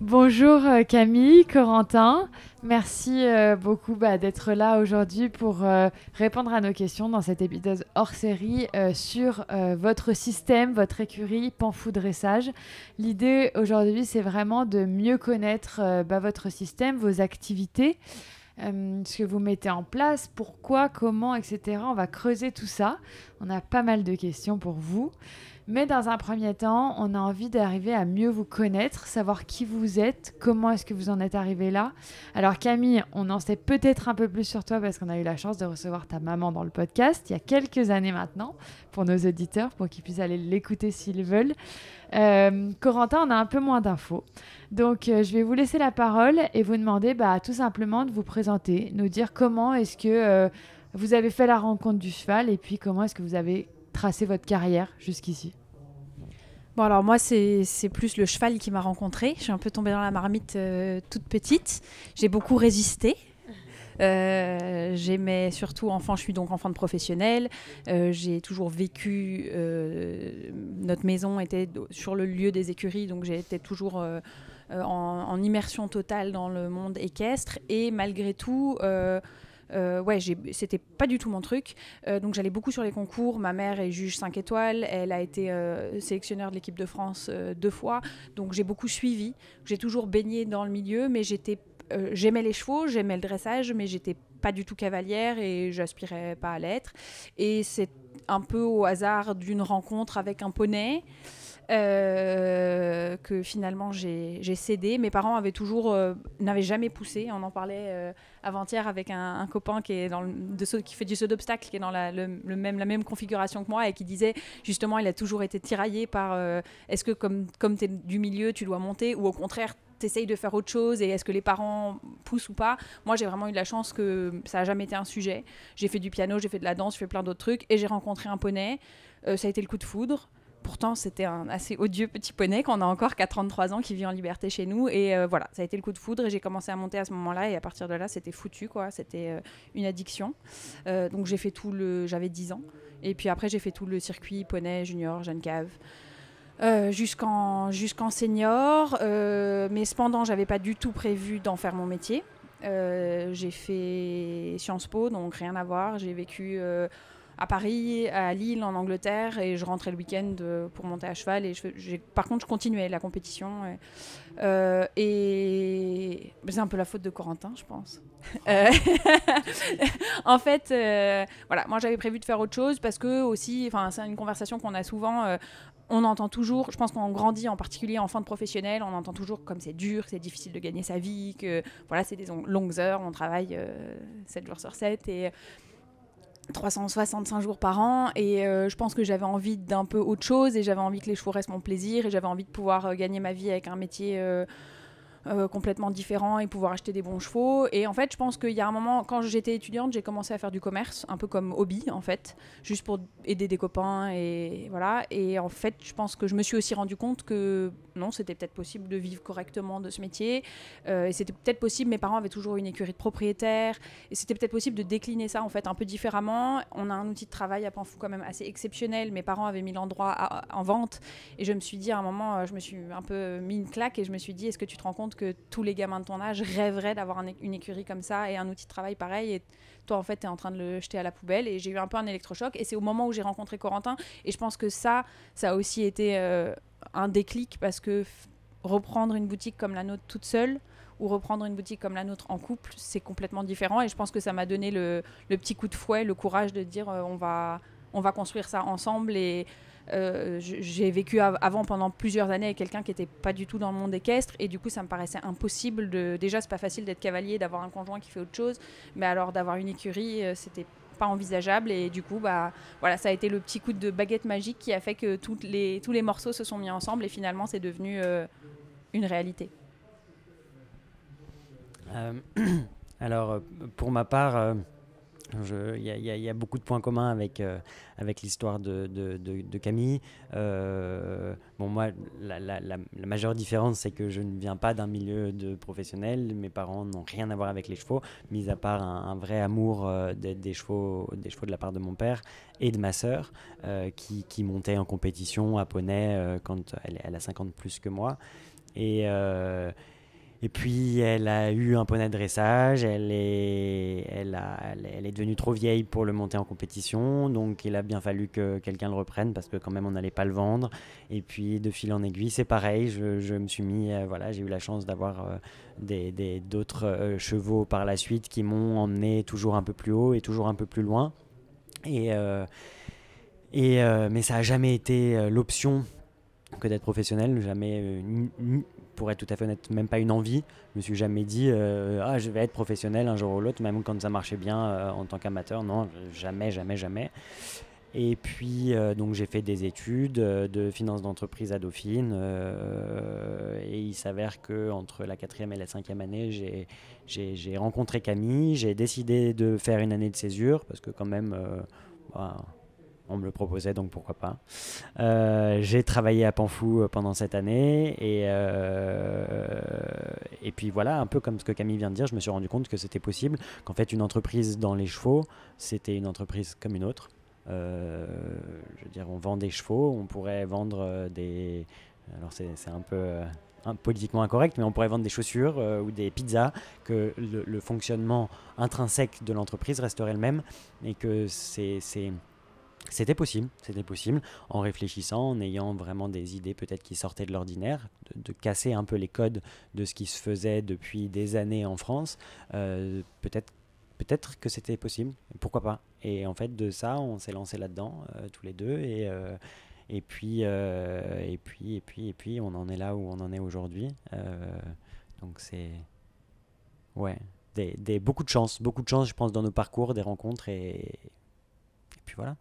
Bonjour Camille, Corentin. Merci beaucoup d'être là aujourd'hui pour répondre à nos questions dans cet épisode hors série sur votre système, votre écurie Panfou Dressage. L'idée aujourd'hui, c'est vraiment de mieux connaître votre système, vos activités, ce que vous mettez en place, pourquoi, comment, etc. On va creuser tout ça. On a pas mal de questions pour vous. Mais dans un premier temps, on a envie d'arriver à mieux vous connaître, savoir qui vous êtes, comment est-ce que vous en êtes arrivé là. Alors Camille, on en sait peut-être un peu plus sur toi parce qu'on a eu la chance de recevoir ta maman dans le podcast il y a quelques années maintenant, pour nos auditeurs, pour qu'ils puissent aller l'écouter s'ils veulent. Corentin, on a un peu moins d'infos. Donc je vais vous laisser la parole et vous demander tout simplement de vous présenter, nous dire comment est-ce que vous avez fait la rencontre du cheval et puis comment est-ce que vous avez tracé votre carrière jusqu'ici. Bon, alors moi, c'est plus le cheval qui m'a rencontrée. Je suis un peu tombée dans la marmite toute petite. J'ai beaucoup résisté. J'aimais surtout enfant, je suis donc enfant de professionnel. J'ai toujours vécu, notre maison était sur le lieu des écuries, donc j'étais toujours en immersion totale dans le monde équestre. Et malgré tout, c'était pas du tout mon truc. Donc j'allais beaucoup sur les concours. Ma mère est juge 5 étoiles. Elle a été sélectionneur de l'équipe de France 2 fois. Donc j'ai beaucoup suivi. J'ai toujours baigné dans le milieu, mais j'aimais les chevaux, j'aimais le dressage, mais j'étais pas du tout cavalière et j'aspirais pas à l'être. Et c'est un peu au hasard d'une rencontre avec un poney que finalement j'ai cédé. Mes parents n'avaient jamais poussé. On en parlait avant-hier avec un copain qui est qui fait du saut d'obstacle, qui est dans la même configuration que moi et qui disait justement il a toujours été tiraillé par est-ce que comme tu es du milieu tu dois monter ou au contraire t'essayes de faire autre chose et est-ce que les parents poussent ou pas. Moi j'ai vraiment eu de la chance que ça n'a jamais été un sujet. J'ai fait du piano, j'ai fait de la danse, j'ai fait plein d'autres trucs et j'ai rencontré un poney. Ça a été le coup de foudre. Pourtant, c'était un assez odieux petit poney qu'on a encore 33 ans qui vit en liberté chez nous. Et voilà, ça a été le coup de foudre et j'ai commencé à monter à ce moment-là. Et à partir de là, c'était foutu, quoi. C'était une addiction. Donc j'ai fait j'avais 10 ans. Et puis après, j'ai fait tout le circuit poney, junior, jeune cave. Jusqu'en senior. Mais cependant, j'avais pas du tout prévu d'en faire mon métier. J'ai fait Sciences Po, donc rien à voir. J'ai vécu à Paris, à Lille, en Angleterre, et je rentrais le week-end pour monter à cheval. Et par contre, je continuais la compétition. Et c'est un peu la faute de Corentin, je pense. En fait, voilà, moi j'avais prévu de faire autre chose parce que aussi, c'est une conversation qu'on a souvent. On entend toujours, je pense qu'on grandit en particulier en fin de professionnel, on entend toujours comme c'est dur, que c'est difficile de gagner sa vie, que voilà, c'est des longues heures, on travaille 7 jours sur 7 et 365 jours par an et je pense que j'avais envie d'un peu autre chose et j'avais envie que les chevaux restent mon plaisir et j'avais envie de pouvoir gagner ma vie avec un métier complètement différent et pouvoir acheter des bons chevaux. Et en fait, je pense qu'il y a un moment, quand j'étais étudiante, j'ai commencé à faire du commerce, un peu comme hobby en fait, juste pour aider des copains et voilà. Et en fait, je pense que je me suis aussi rendu compte que non, c'était peut-être possible de vivre correctement de ce métier. Et c'était peut-être possible, mes parents avaient toujours une écurie de propriétaires, et c'était peut-être possible de décliner ça en fait un peu différemment. On a un outil de travail à Panfou quand même assez exceptionnel. Mes parents avaient mis l'endroit en vente, et je me suis dit à un moment, je me suis un peu mis une claque, et je me suis dit, est-ce que tu te rends compte que tous les gamins de ton âge rêveraient d'avoir une écurie comme ça et un outil de travail pareil, et toi en fait t'es en train de le jeter à la poubelle. Et j'ai eu un peu un électrochoc, et c'est au moment où j'ai rencontré Corentin, et je pense que ça a aussi été un déclic, parce que reprendre une boutique comme la nôtre toute seule ou reprendre une boutique comme la nôtre en couple, c'est complètement différent, et je pense que ça m'a donné le petit coup de fouet, le courage de dire on va construire ça ensemble. Et j'ai vécu avant pendant plusieurs années avec quelqu'un qui n'était pas du tout dans le monde équestre, et du coup ça me paraissait impossible déjà c'est pas facile d'être cavalier, d'avoir un conjoint qui fait autre chose, mais alors d'avoir une écurie, c'était pas envisageable. Et du coup voilà, ça a été le petit coup de baguette magique qui a fait que tous les morceaux se sont mis ensemble et finalement c'est devenu une réalité. Euh, alors, pour ma part, il y a beaucoup de points communs avec l'histoire de Camille. Bon, moi, la majeure différence, c'est que je ne viens pas d'un milieu de professionnel. Mes parents n'ont rien à voir avec les chevaux, mis à part un vrai amour des chevaux de la part de mon père et de ma sœur, qui montait en compétition à poney quand elle a 50 plus que moi. Et puis, elle a eu un poney de dressage, elle est devenue trop vieille pour le monter en compétition, donc il a bien fallu que quelqu'un le reprenne parce que quand même on n'allait pas le vendre. Et puis, de fil en aiguille, c'est pareil, je me suis mis, voilà, j'ai eu la chance d'avoir d'autres chevaux par la suite qui m'ont emmené toujours un peu plus haut et toujours un peu plus loin. Mais ça n'a jamais été l'option que d'être professionnel, jamais, pour être tout à fait honnête, même pas une envie. Je me suis jamais dit je vais être professionnel un jour ou l'autre, même quand ça marchait bien en tant qu'amateur. Non, jamais, jamais, jamais. Et puis donc j'ai fait des études de finance d'entreprise à Dauphine et il s'avère que entre la 4e et la 5e année, j'ai rencontré Camille, j'ai décidé de faire une année de césure parce que quand même on me le proposait, donc pourquoi pas. J'ai travaillé à Panfou pendant cette année et puis voilà, un peu comme ce que Camille vient de dire, je me suis rendu compte que c'était possible, qu'en fait une entreprise dans les chevaux, c'était une entreprise comme une autre. Je veux dire, on vend des chevaux, on pourrait vendre des... Alors c'est un peu politiquement incorrect, mais on pourrait vendre des chaussures ou des pizzas, que le fonctionnement intrinsèque de l'entreprise resterait le même et que c'était possible en réfléchissant, en ayant vraiment des idées peut-être qui sortaient de l'ordinaire, de casser un peu les codes de ce qui se faisait depuis des années en France. Peut-être que c'était possible, pourquoi pas. Et en fait, de ça, on s'est lancé là-dedans, tous les deux, et puis, on en est là où on en est aujourd'hui. Donc c'est... Ouais, beaucoup de chance, je pense, dans nos parcours, des rencontres, et puis voilà.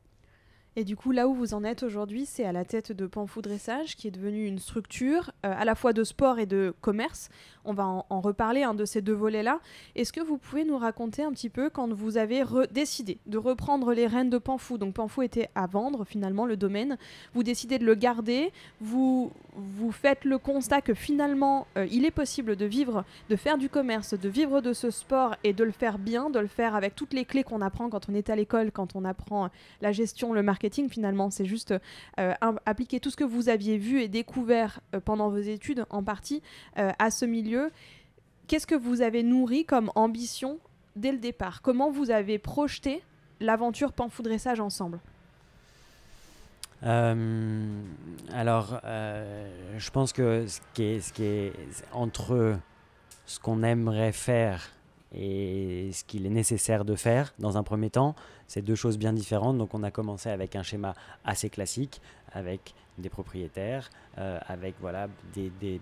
Et du coup, là où vous en êtes aujourd'hui, c'est à la tête de Panfou Dressage, qui est devenue une structure à la fois de sport et de commerce. On va en reparler de ces deux volets-là. Est-ce que vous pouvez nous raconter un petit peu quand vous avez décidé de reprendre les rênes de Panfou? Donc Panfou était à vendre finalement, le domaine. Vous décidez de le garder. Vous faites le constat que finalement, il est possible de vivre, de faire du commerce, de vivre de ce sport et de le faire bien, de le faire avec toutes les clés qu'on apprend quand on est à l'école, quand on apprend la gestion, le marketing. Finalement, c'est juste appliquer tout ce que vous aviez vu et découvert pendant vos études en partie à ce milieu. Qu'est-ce que vous avez nourri comme ambition dès le départ? Comment vous avez projeté l'aventure Panfou Dressage ensemble? Alors, je pense que ce qui est entre ce qu'on aimerait faire et ce qu'il est nécessaire de faire dans un premier temps, c'est deux choses bien différentes. Donc on a commencé avec un schéma assez classique, avec des propriétaires, avec voilà, des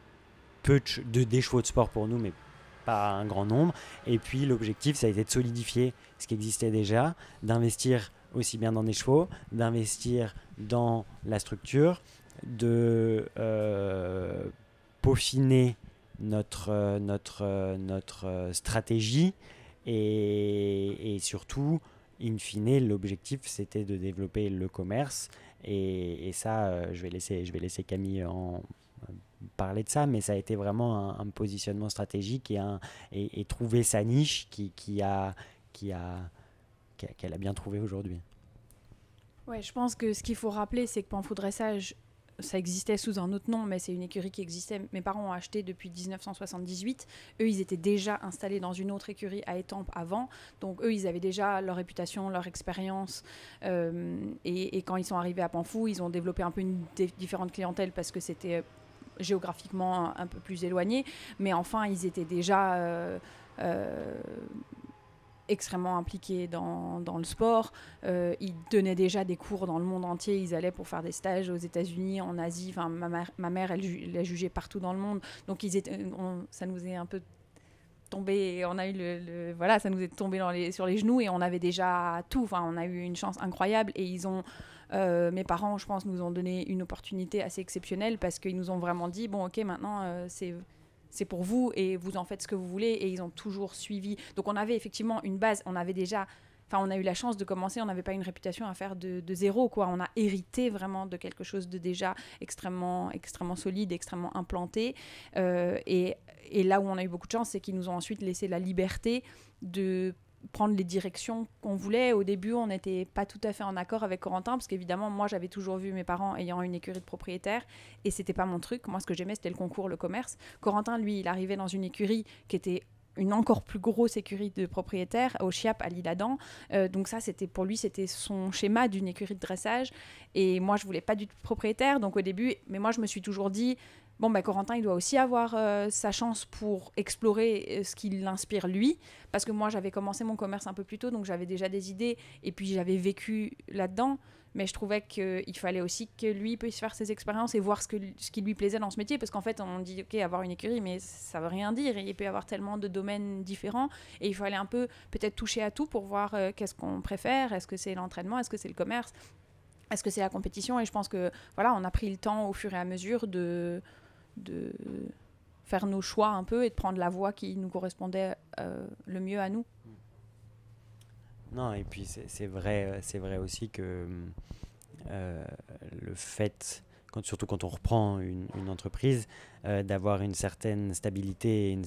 chevaux de sport pour nous, mais pas un grand nombre. Et puis l'objectif, ça a été de solidifier ce qui existait déjà, d'investir aussi bien dans des chevaux, d'investir dans la structure, de peaufiner notre stratégie et surtout, in fine, l'objectif c'était de développer le commerce et ça, je vais laisser Camille en parler de ça, mais ça a été vraiment un positionnement stratégique et trouver sa niche qu'elle a bien trouvé aujourd'hui. Ouais, je pense que ce qu'il faut rappeler, c'est que Panfou Dressage, ça existait sous un autre nom, mais c'est une écurie qui existait. Mes parents ont acheté depuis 1978. Eux, ils étaient déjà installés dans une autre écurie à Étampes avant. Donc, eux, ils avaient déjà leur réputation, leur expérience. Et quand ils sont arrivés à Panfou, ils ont développé un peu une différente clientèle parce que c'était géographiquement un peu plus éloigné. Mais enfin, ils étaient déjà... extrêmement impliqués dans le sport. Ils donnaient déjà des cours dans le monde entier. Ils allaient pour faire des stages aux États-Unis, en Asie. Enfin, ma mère, elle a jugé partout dans le monde. Donc, ça nous est un peu tombé. On a eu voilà, ça nous est tombé sur les genoux et on avait déjà tout. Enfin, on a eu une chance incroyable et ils ont... mes parents, je pense, nous ont donné une opportunité assez exceptionnelle parce qu'ils nous ont vraiment dit, bon, ok, maintenant, c'est pour vous et vous en faites ce que vous voulez, et ils ont toujours suivi. Donc on avait effectivement une base, on avait déjà, enfin on a eu la chance de commencer, on n'avait pas une réputation à faire de zéro, quoi. On a hérité vraiment de quelque chose de déjà extrêmement solide, extrêmement implanté, et là où on a eu beaucoup de chance, c'est qu'ils nous ont ensuite laissé la liberté de prendre les directions qu'on voulait. Au début, on n'était pas tout à fait en accord avec Corentin, parce qu'évidemment, moi, j'avais toujours vu mes parents ayant une écurie de propriétaire, et c'était pas mon truc. Moi, ce que j'aimais, c'était le concours, le commerce. Corentin, lui, il arrivait dans une écurie qui était une encore plus grosse écurie de propriétaires au Chiappe, à l'Isle-Adam. Donc ça, pour lui, c'était son schéma d'une écurie de dressage. Et moi, je voulais pas du tout de propriétaire. Donc au début, mais moi, je me suis toujours dit, bon, Corentin, il doit aussi avoir sa chance pour explorer ce qui l'inspire lui. Parce que moi, j'avais commencé mon commerce un peu plus tôt, donc j'avais déjà des idées. Et puis, j'avais vécu là-dedans. Mais je trouvais qu'il fallait aussi que lui puisse faire ses expériences et voir ce qui lui plaisait dans ce métier. Parce qu'en fait, on dit, OK, avoir une écurie, mais ça ne veut rien dire. Il peut y avoir tellement de domaines différents. Et il fallait un peu peut-être toucher à tout pour voir qu'est-ce qu'on préfère. Est-ce que c'est l'entraînement? Est-ce que c'est le commerce? Est-ce que c'est la compétition? Et je pense que voilà, on a pris le temps au fur et à mesure de faire nos choix un peu et de prendre la voie qui nous correspondait le mieux à nous. Non, et puis c'est vrai aussi que le fait, surtout quand on reprend une entreprise, d'avoir une certaine stabilité et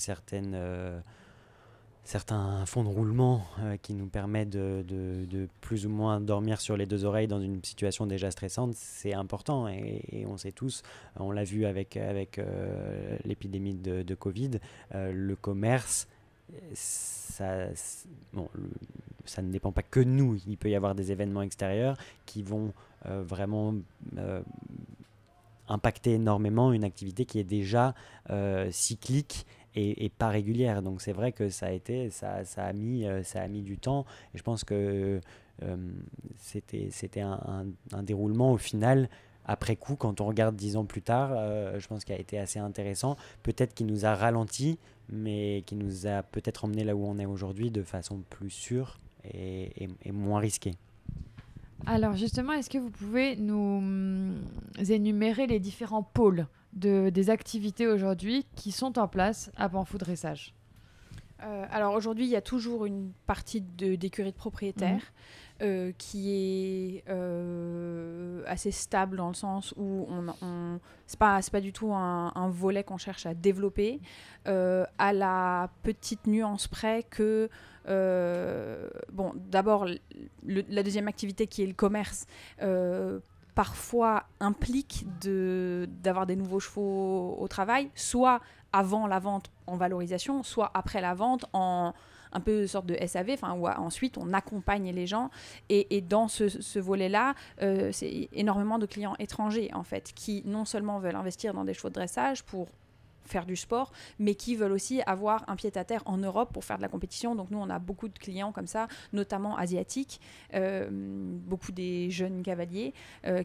certains fonds de roulement qui nous permet de plus ou moins dormir sur les deux oreilles dans une situation déjà stressante, c'est important. Et on sait tous, on l'a vu avec l'épidémie de Covid, le commerce, ça ne dépend pas que de nous. Il peut y avoir des événements extérieurs qui vont vraiment impacter énormément une activité qui est déjà cyclique et pas régulière. Donc c'est vrai que ça a mis du temps. Et je pense que c'était un déroulement au final, après coup, quand on regarde 10 ans plus tard, je pense qu'il a été assez intéressant. Peut-être qu'il nous a ralenti, mais qui nous a peut-être emmené là où on est aujourd'hui de façon plus sûre et moins risquée. Alors justement, est-ce que vous pouvez nous énumérer les différents pôles des activités aujourd'hui qui sont en place à Panfou Dressage? Alors aujourd'hui, il y a toujours une partie d'écurie de propriétaires qui est assez stable dans le sens où c'est pas du tout un volet qu'on cherche à développer, à la petite nuance près que d'abord la deuxième activité qui est le commerce parfois implique d'avoir des nouveaux chevaux au travail, soit avant la vente en valorisation, soit après la vente en un peu sorte de SAV, où ensuite on accompagne les gens. Et dans ce volet-là, c'est énormément de clients étrangers, en fait, qui non seulement veulent investir dans des chevaux de dressage pour faire du sport, mais qui veulent aussi avoir un pied-à-terre en Europe pour faire de la compétition. Donc nous, on a beaucoup de clients comme ça, notamment asiatiques, beaucoup des jeunes cavaliers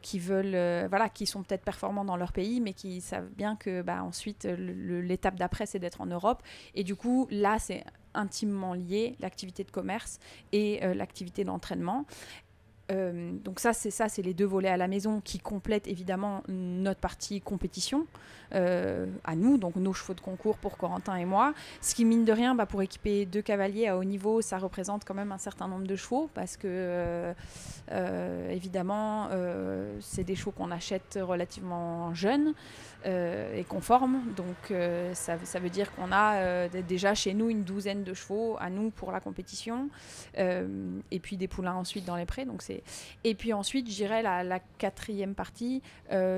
qui veulent, qui sont peut-être performants dans leur pays, mais qui savent bien que ensuite, l'étape d'après, c'est d'être en Europe. Et du coup, là, c'est intimement lié, l'activité de commerce et l'activité d'entraînement. Donc ça c'est les deux volets à la maison qui complètent évidemment notre partie compétition à nous, donc nos chevaux de concours pour Corentin et moi, ce qui mine de rien pour équiper 2 cavaliers à haut niveau, ça représente quand même un certain nombre de chevaux parce que évidemment c'est des chevaux qu'on achète relativement jeunes et qu'on forme, donc ça veut dire qu'on a déjà chez nous une douzaine de chevaux à nous pour la compétition et puis des poulains ensuite dans les prés, donc et puis ensuite, je dirais la quatrième partie,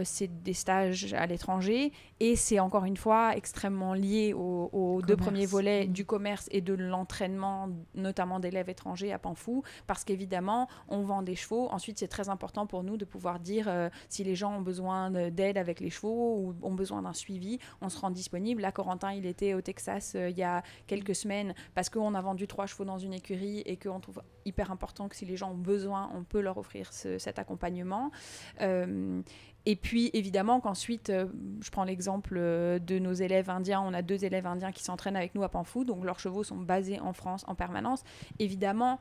c'est des stages à l'étranger. Et c'est encore une fois extrêmement lié aux 2 premiers volets du commerce et de l'entraînement, notamment d'élèves étrangers à Panfou. Parce qu'évidemment, on vend des chevaux. Ensuite, c'est très important pour nous de pouvoir dire si les gens ont besoin d'aide avec les chevaux ou ont besoin d'un suivi, on se rend disponible. Là, Corentin, il était au Texas il y a quelques semaines parce qu'on a vendu 3 chevaux dans une écurie et qu'on trouve hyper important que si les gens ont besoin, on peut leur offrir cet accompagnement. Et puis, évidemment, qu'ensuite, je prends l'exemple de nos élèves indiens. On a 2 élèves indiens qui s'entraînent avec nous à Panfou. Donc, leurs chevaux sont basés en France en permanence. Évidemment,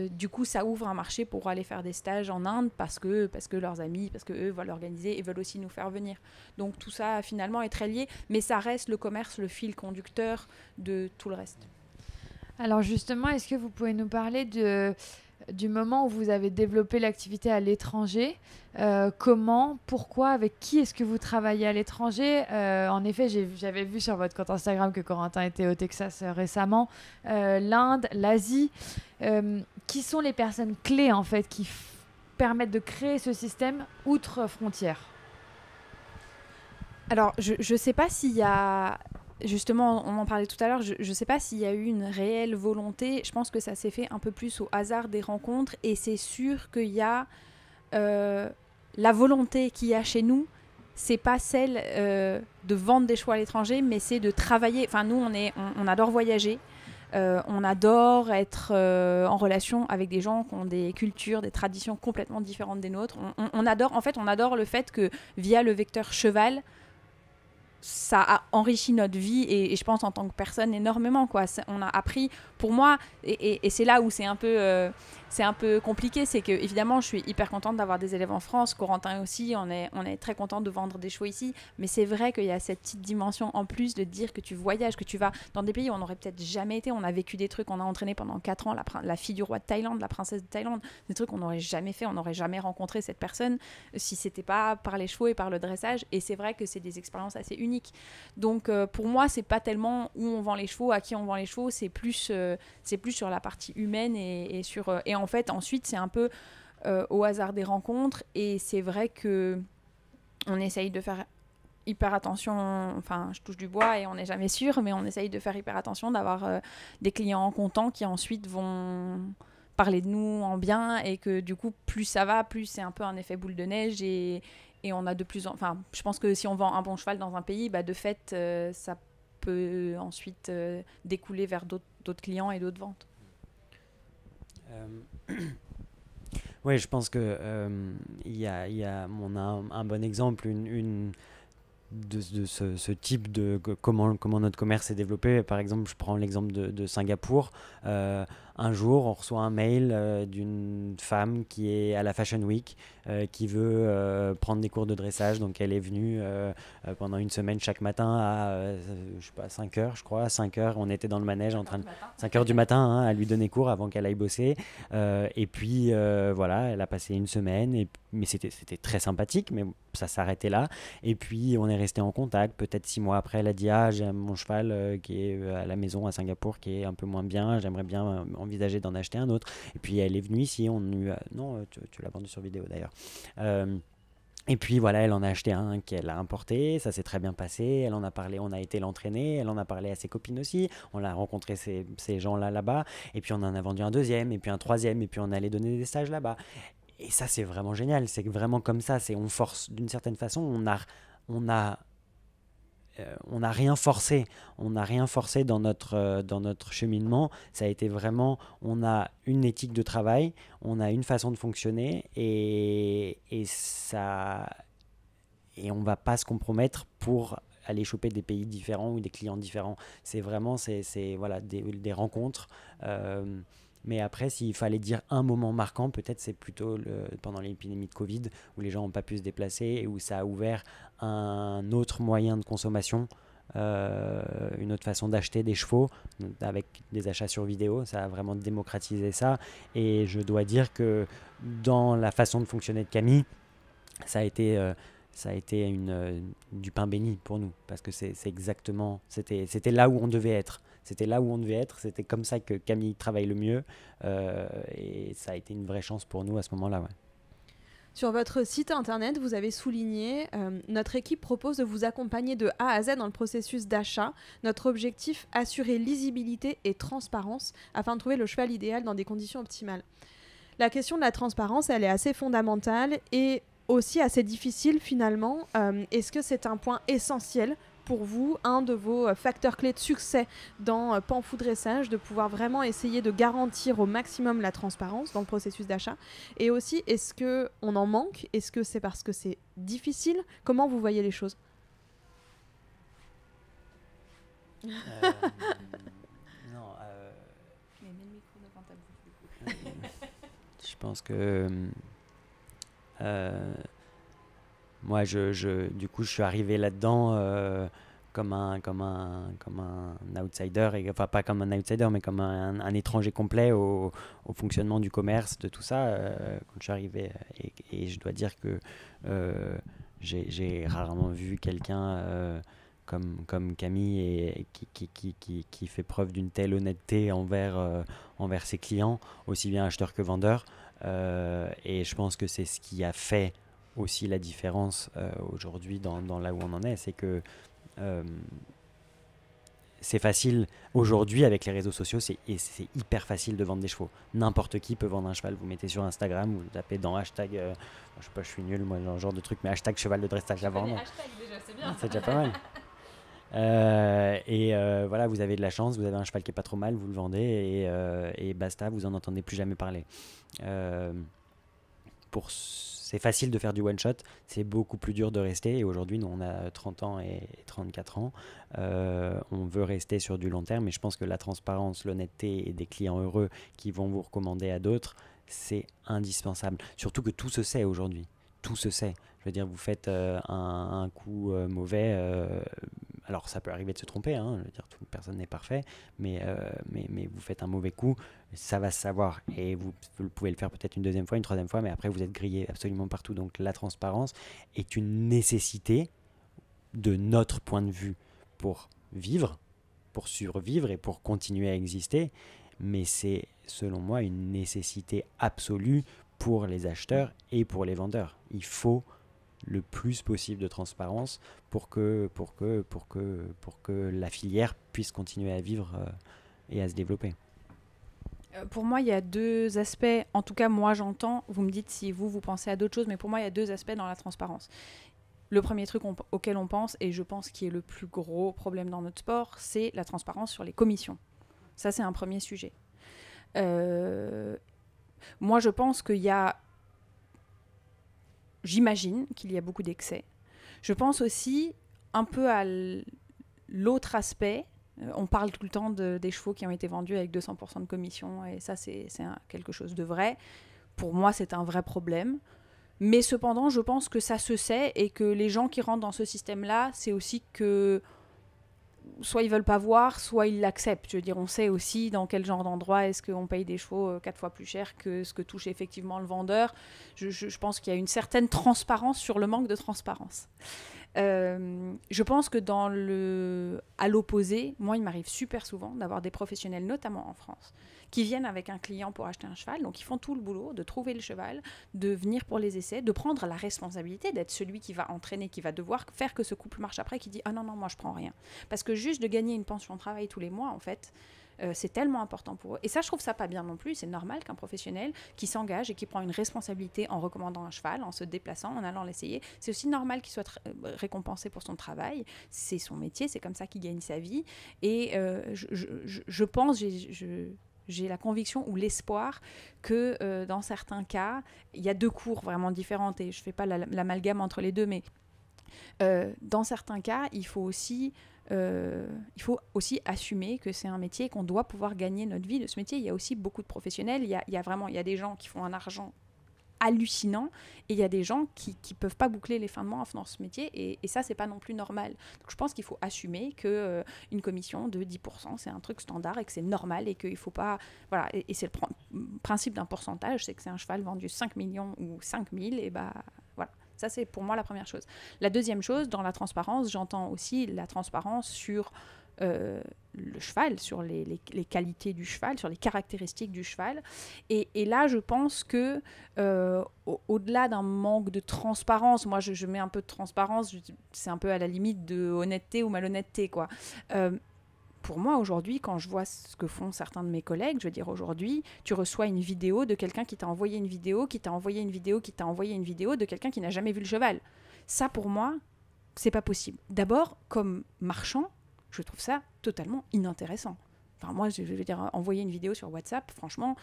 du coup, ça ouvre un marché pour aller faire des stages en Inde parce que leurs amis, parce qu'eux veulent l'organiser et veulent aussi nous faire venir. Donc, tout ça, finalement, est très lié. Mais ça reste le commerce, le fil conducteur de tout le reste. Alors, justement, est-ce que vous pouvez nous parler de du moment où vous avez développé l'activité à l'étranger, comment, pourquoi, avec qui est-ce que vous travaillez à l'étranger? En effet, j'avais vu sur votre compte Instagram que Corentin était au Texas récemment, l'Inde, l'Asie. Qui sont les personnes clés en fait qui permettent de créer ce système outre frontières? Alors, je sais pas s'il y a... Justement, on en parlait tout à l'heure, je sais pas s'il y a eu une réelle volonté. Je pense que ça s'est fait un peu plus au hasard des rencontres. Et c'est sûr qu'il y a... la volonté qu'il y a chez nous, c'est pas celle de vendre des chevaux à l'étranger, mais c'est de travailler. Enfin, nous, on adore voyager. On adore être en relation avec des gens qui ont des cultures, des traditions complètement différentes des nôtres. On adore le fait que via le vecteur cheval, ça a enrichi notre vie et je pense en tant que personne énormément, quoi. On a appris, pour moi, et c'est là où c'est un peu compliqué, c'est que évidemment je suis hyper contente d'avoir des élèves en France, Corentin aussi, on est très contente de vendre des chevaux ici, mais c'est vrai qu'il y a cette petite dimension en plus de dire que tu voyages, que tu vas dans des pays où on n'aurait peut-être jamais été. On a vécu des trucs, on a entraîné pendant 4 ans la fille du roi de Thaïlande, la princesse de Thaïlande, des trucs qu'on n'aurait jamais fait, on n'aurait jamais rencontré cette personne si c'était pas par les chevaux et par le dressage, et c'est vrai que c'est des expériences assez uniques. Donc pour moi, c'est pas tellement où on vend les chevaux, à qui on vend les chevaux, c'est plus sur la partie humaine et en fait ensuite c'est un peu au hasard des rencontres, et c'est vrai que on essaye de faire hyper attention, enfin je touche du bois et on n'est jamais sûr, mais on essaye de faire hyper attention d'avoir des clients contents qui ensuite vont parler de nous en bien, et que du coup plus ça va, plus c'est un peu un effet boule de neige, et on a de plus en... Enfin, je pense que si on vend un bon cheval dans un pays, bah de fait, ça peut ensuite découler vers d'autres clients et d'autres ventes. Oui, je pense que on a un bon exemple, de ce type de comment notre commerce est développé. Par exemple, je prends l'exemple de Singapour. Un jour, on reçoit un mail d'une femme qui est à la Fashion Week, qui veut prendre des cours de dressage. Donc, elle est venue pendant une semaine chaque matin à, je sais pas, 5 heures, je crois. À 5 heures, on était dans le manège 5 heures du matin, hein, à lui donner cours avant qu'elle aille bosser. Et puis, voilà, elle a passé une semaine. Mais c'était très sympathique, mais ça s'arrêtait là. Et puis, on est resté en contact. Peut-être 6 mois après, elle a dit « Ah, j'ai mon cheval qui est à la maison à Singapour, qui est un peu moins bien. J'aimerais bien envisager d'en acheter un autre. » Et puis, elle est venue ici. Non, tu l'as vendu sur vidéo d'ailleurs. Et puis voilà, elle en a acheté un qu'elle a importé, ça s'est très bien passé, elle en a parlé, on a été l'entraîner, elle en a parlé à ses copines aussi, on a rencontré ces gens-là là-bas, et puis on en a vendu un deuxième, et puis un troisième, et puis on allait donner des stages là-bas. Et ça, c'est vraiment génial, c'est vraiment comme ça, on force d'une certaine façon, on n'a rien forcé, dans notre cheminement. Ça a été vraiment, on a une éthique de travail, on a une façon de fonctionner, et on va pas se compromettre pour aller choper des pays différents ou des clients différents. C'est vraiment voilà, des rencontres. Mais après, s'il fallait dire un moment marquant, peut-être c'est plutôt pendant l'épidémie de Covid, où les gens n'ont pas pu se déplacer et où ça a ouvert un autre moyen de consommation, une autre façon d'acheter des chevaux, avec des achats sur vidéo. Ça a vraiment démocratisé ça. Et je dois dire que dans la façon de fonctionner de Camille, ça a été du pain béni pour nous, parce que c'était là où on devait être. C'était comme ça que Camille travaille le mieux, et ça a été une vraie chance pour nous à ce moment-là. Ouais. Sur votre site internet, vous avez souligné notre équipe propose de vous accompagner de A à Z dans le processus d'achat. Notre objectif, assurer lisibilité et transparence afin de trouver le cheval idéal dans des conditions optimales. La question de la transparence, elle est assez fondamentale et aussi assez difficile finalement. Est-ce que c'est un point essentiel pour vous, un de vos facteurs clés de succès dans Panfou Dressage, de pouvoir vraiment essayer de garantir au maximum la transparence dans le processus d'achat? Et aussi, est-ce qu'on en manque? Est-ce que c'est parce que c'est difficile? Comment vous voyez les choses? Non. Je pense que moi, du coup, je suis arrivé là-dedans comme un outsider, et, enfin pas comme un outsider, mais comme un étranger complet au fonctionnement du commerce, de tout ça, quand je suis arrivé. Et je dois dire que j'ai rarement vu quelqu'un comme Camille et qui fait preuve d'une telle honnêteté envers ses clients, aussi bien acheteurs que vendeurs. Et je pense que c'est ce qui a fait aussi la différence aujourd'hui dans là où on en est, c'est que c'est facile aujourd'hui avec les réseaux sociaux, c'est hyper facile de vendre des chevaux. N'importe qui peut vendre un cheval. Vous mettez sur Instagram, vous tapez dans hashtag, je sais pas, je suis nul moi dans ce genre de truc, mais hashtag cheval de dressage à vendre. C'est bien. C'est déjà pas mal. Voilà, vous avez de la chance, vous avez un cheval qui est pas trop mal, vous le vendez et basta, vous en entendez plus jamais parler. C'est facile de faire du one shot, c'est beaucoup plus dur de rester. Et aujourd'hui, nous on a 30 ans et 34 ans, on veut rester sur du long terme. Et je pense que la transparence, l'honnêteté et des clients heureux qui vont vous recommander à d'autres, c'est indispensable. Surtout que tout se sait aujourd'hui, tout se sait. Je veux dire, vous faites un coup mauvais. Alors ça peut arriver de se tromper, hein, je veux dire, personne n'est parfait, mais vous faites un mauvais coup, ça va se savoir, et vous pouvez le faire peut-être une deuxième fois, une troisième fois, mais après vous êtes grillé absolument partout. Donc la transparence est une nécessité de notre point de vue pour vivre, pour survivre et pour continuer à exister, mais c'est selon moi une nécessité absolue pour les acheteurs et pour les vendeurs. Il faut le plus possible de transparence pour que la filière puisse continuer à vivre et à se développer. Pour moi, il y a deux aspects, en tout cas moi j'entends, vous me dites si vous pensez à d'autres choses, mais pour moi il y a deux aspects dans la transparence. Le premier truc auquel on pense, et je pense qui est le plus gros problème dans notre sport, c'est la transparence sur les commissions. Ça c'est un premier sujet. Moi je pense qu'il y a... J'imagine qu'il y a beaucoup d'excès. Je pense aussi un peu à l'autre aspect. On parle tout le temps des chevaux qui ont été vendus avec 200% de commission, et ça, c'est quelque chose de vrai. Pour moi, c'est un vrai problème. Mais cependant, je pense que ça se sait, et que les gens qui rentrent dans ce système-là, c'est aussi que soit ils veulent pas voir, soit ils l'acceptent. Je veux dire, on sait aussi dans quel genre d'endroit est-ce qu'on paye des chevaux 4 fois plus cher que ce que touche effectivement le vendeur. Je pense qu'il y a une certaine transparence sur le manque de transparence. Je pense que à l'opposé, moi il m'arrive super souvent d'avoir des professionnels, notamment en France, qui viennent avec un client pour acheter un cheval, donc ils font tout le boulot de trouver le cheval, de venir pour les essais, de prendre la responsabilité d'être celui qui va entraîner, qui va devoir faire que ce couple marche après, qui dit « Ah non, moi je prends rien ». Parce que juste de gagner une pension de travail tous les mois, en fait, c'est tellement important pour eux. Et ça, je trouve ça pas bien non plus. C'est normal qu'un professionnel qui s'engage et qui prend une responsabilité en recommandant un cheval, en se déplaçant, en allant l'essayer, c'est aussi normal qu'il soit récompensé pour son travail. C'est son métier, c'est comme ça qu'il gagne sa vie. Et je pense, j'ai la conviction ou l'espoir que dans certains cas, il y a deux cours vraiment différentes, et je ne fais pas l'amalgame entre les deux, mais dans certains cas, il faut aussi assumer que c'est un métier, qu'on doit pouvoir gagner notre vie de ce métier. Il y a aussi beaucoup de professionnels, il y a des gens qui font un argent hallucinant, et il y a des gens qui peuvent pas boucler les fins de mois dans ce métier, et ça c'est pas non plus normal. Donc je pense qu'il faut assumer que une commission de 10% c'est un truc standard, et que c'est normal, et qu'il faut pas, voilà, et c'est le principe d'un pourcentage, c'est que c'est un cheval vendu 5 millions ou 5 000, et bah voilà. Ça, c'est pour moi la première chose. La deuxième chose, dans la transparence, j'entends aussi la transparence sur le cheval, sur les qualités du cheval, sur les caractéristiques du cheval. Et là, je pense que au-delà d'un manque de transparence, moi, je mets un peu de transparence, c'est un peu à la limite de honnêteté ou malhonnêteté, quoi. Pour moi, aujourd'hui, quand je vois ce que font certains de mes collègues, je veux dire, aujourd'hui, tu reçois une vidéo de quelqu'un qui t'a envoyé une vidéo, qui t'a envoyé une vidéo, qui t'a envoyé une vidéo de quelqu'un qui n'a jamais vu le cheval. Ça, pour moi, c'est pas possible. D'abord, comme marchand, je trouve ça totalement inintéressant. Enfin, moi, je veux dire, envoyer une vidéo sur WhatsApp, franchement,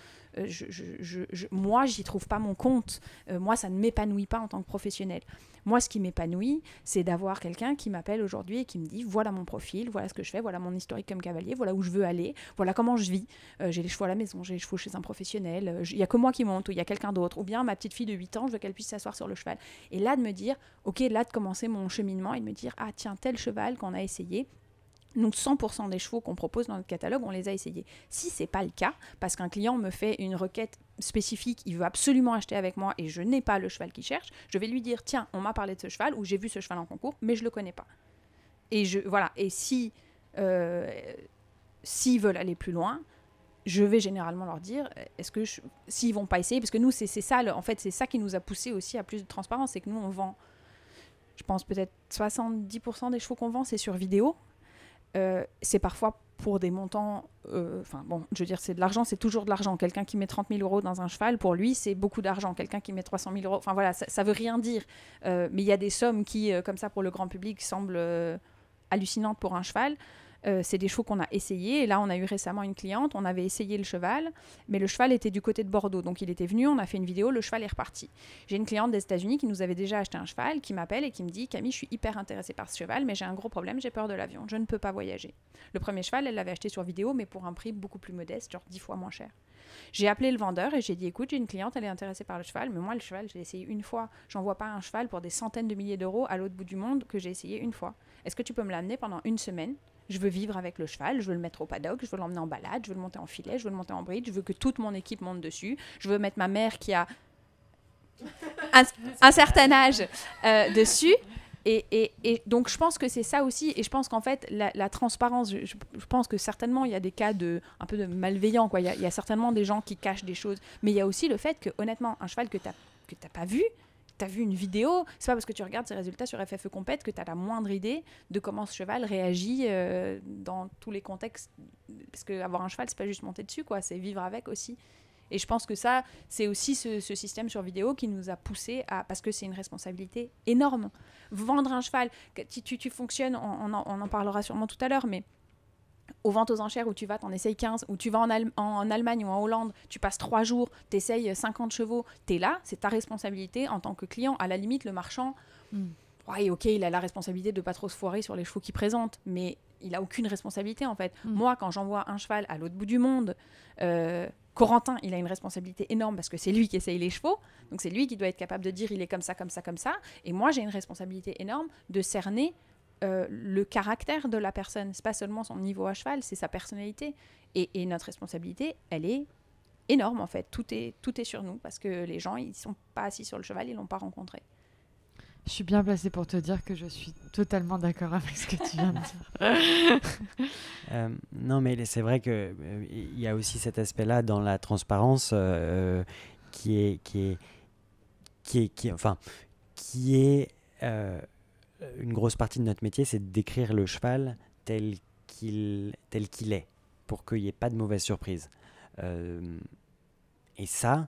moi, j'y trouve pas mon compte. Moi, ça ne m'épanouit pas en tant que professionnel. Moi, ce qui m'épanouit, c'est d'avoir quelqu'un qui m'appelle aujourd'hui et qui me dit, voilà mon profil, voilà ce que je fais, voilà mon historique comme cavalier, voilà où je veux aller, voilà comment je vis. J'ai les chevaux à la maison, j'ai les chevaux chez un professionnel, il n'y a que moi qui monte ou il y a quelqu'un d'autre. Ou bien ma petite fille de 8 ans, je veux qu'elle puisse s'asseoir sur le cheval. Et là, de me dire, ok, là, de commencer mon cheminement et de me dire, ah tiens, tel cheval qu'on a essayé, nous, 100% des chevaux qu'on propose dans notre catalogue, on les a essayés. Si ce n'est pas le cas, parce qu'un client me fait une requête spécifique, il veut absolument acheter avec moi et je n'ai pas le cheval qu'il cherche, je vais lui dire, tiens, on m'a parlé de ce cheval ou j'ai vu ce cheval en concours, mais je ne le connais pas. Et voilà. Et s'ils veulent aller plus loin, je vais généralement leur dire, s'ils ne vont pas essayer, parce que nous, c'est ça, en fait, c'est ça qui nous a poussé aussi à plus de transparence, c'est que nous, on vend, je pense peut-être 70% des chevaux qu'on vend, c'est sur vidéo. C'est parfois pour des montants, je veux dire, c'est de l'argent, c'est toujours de l'argent. Quelqu'un qui met 30 000 € dans un cheval, pour lui, c'est beaucoup d'argent. Quelqu'un qui met 300 000 €, enfin voilà, ça veut rien dire. Mais il y a des sommes qui, comme ça, pour le grand public, semblent hallucinantes pour un cheval. C'est des chevaux qu'on a essayés. Et là, on a eu récemment une cliente, on avait essayé le cheval, mais le cheval était du côté de Bordeaux. Donc, il était venu, on a fait une vidéo, le cheval est reparti. J'ai une cliente des États-Unis qui nous avait déjà acheté un cheval, qui m'appelle et qui me dit « Camille, je suis hyper intéressée par ce cheval, mais j'ai un gros problème, j'ai peur de l'avion. Je ne peux pas voyager. » Le premier cheval, elle l'avait acheté sur vidéo, mais pour un prix beaucoup plus modeste, genre 10 fois moins cher. J'ai appelé le vendeur et j'ai dit « Écoute, j'ai une cliente, elle est intéressée par le cheval, mais moi, le cheval, je l'ai essayé une fois. J'envoie pas un cheval pour des centaines de milliers d'euros à l'autre bout du monde que j'ai essayé une fois. Est-ce que tu peux me l'amener pendant une semaine ? Je veux vivre avec le cheval, je veux le mettre au paddock, je veux l'emmener en balade, je veux le monter en filet, je veux le monter en bride, je veux que toute mon équipe monte dessus, je veux mettre ma mère qui a un certain âge dessus. Et donc, je pense que c'est ça aussi. Et je pense qu'en fait, la transparence, je pense que certainement, il y a des cas un peu de malveillants, quoi. Il y a certainement des gens qui cachent des choses. Mais il y a aussi le fait que, honnêtement, un cheval que tu n'as pas vu, tu as vu une vidéo, c'est pas parce que tu regardes ses résultats sur FFE Compète que tu as la moindre idée de comment ce cheval réagit dans tous les contextes. Parce qu'avoir un cheval, c'est pas juste monter dessus, quoi, c'est vivre avec aussi. Et je pense que ça, c'est aussi ce système sur vidéo qui nous a poussé parce que c'est une responsabilité énorme. Vendre un cheval, tu fonctionnes, on en parlera sûrement tout à l'heure, mais aux ventes aux enchères où tu vas, t'en essayes 15, où tu vas en Allemagne ou en Hollande, tu passes 3 jours, t'essayes 50 chevaux, t'es là, c'est ta responsabilité en tant que client. À la limite, le marchand, ouais, ok, il a la responsabilité de pas trop se foirer sur les chevaux qu'il présente, mais il a aucune responsabilité en fait. Moi, quand j'envoie un cheval à l'autre bout du monde, Corentin, il a une responsabilité énorme parce que c'est lui qui essaye les chevaux, donc c'est lui qui doit être capable de dire il est comme ça, comme ça, comme ça, et moi j'ai une responsabilité énorme de cerner le caractère de la personne. C'est pas seulement son niveau à cheval, c'est sa personnalité. Et notre responsabilité, elle est énorme en fait. Tout est sur nous parce que les gens, ils sont pas assis sur le cheval, ils l'ont pas rencontré. Je suis bien placée pour te dire que je suis totalement d'accord avec ce que tu viens de dire. Non, mais c'est vrai que il y a aussi cet aspect-là dans la transparence qui est une grosse partie de notre métier, c'est de décrire le cheval tel qu'il est, pour qu'il n'y ait pas de mauvaise surprise. Et ça,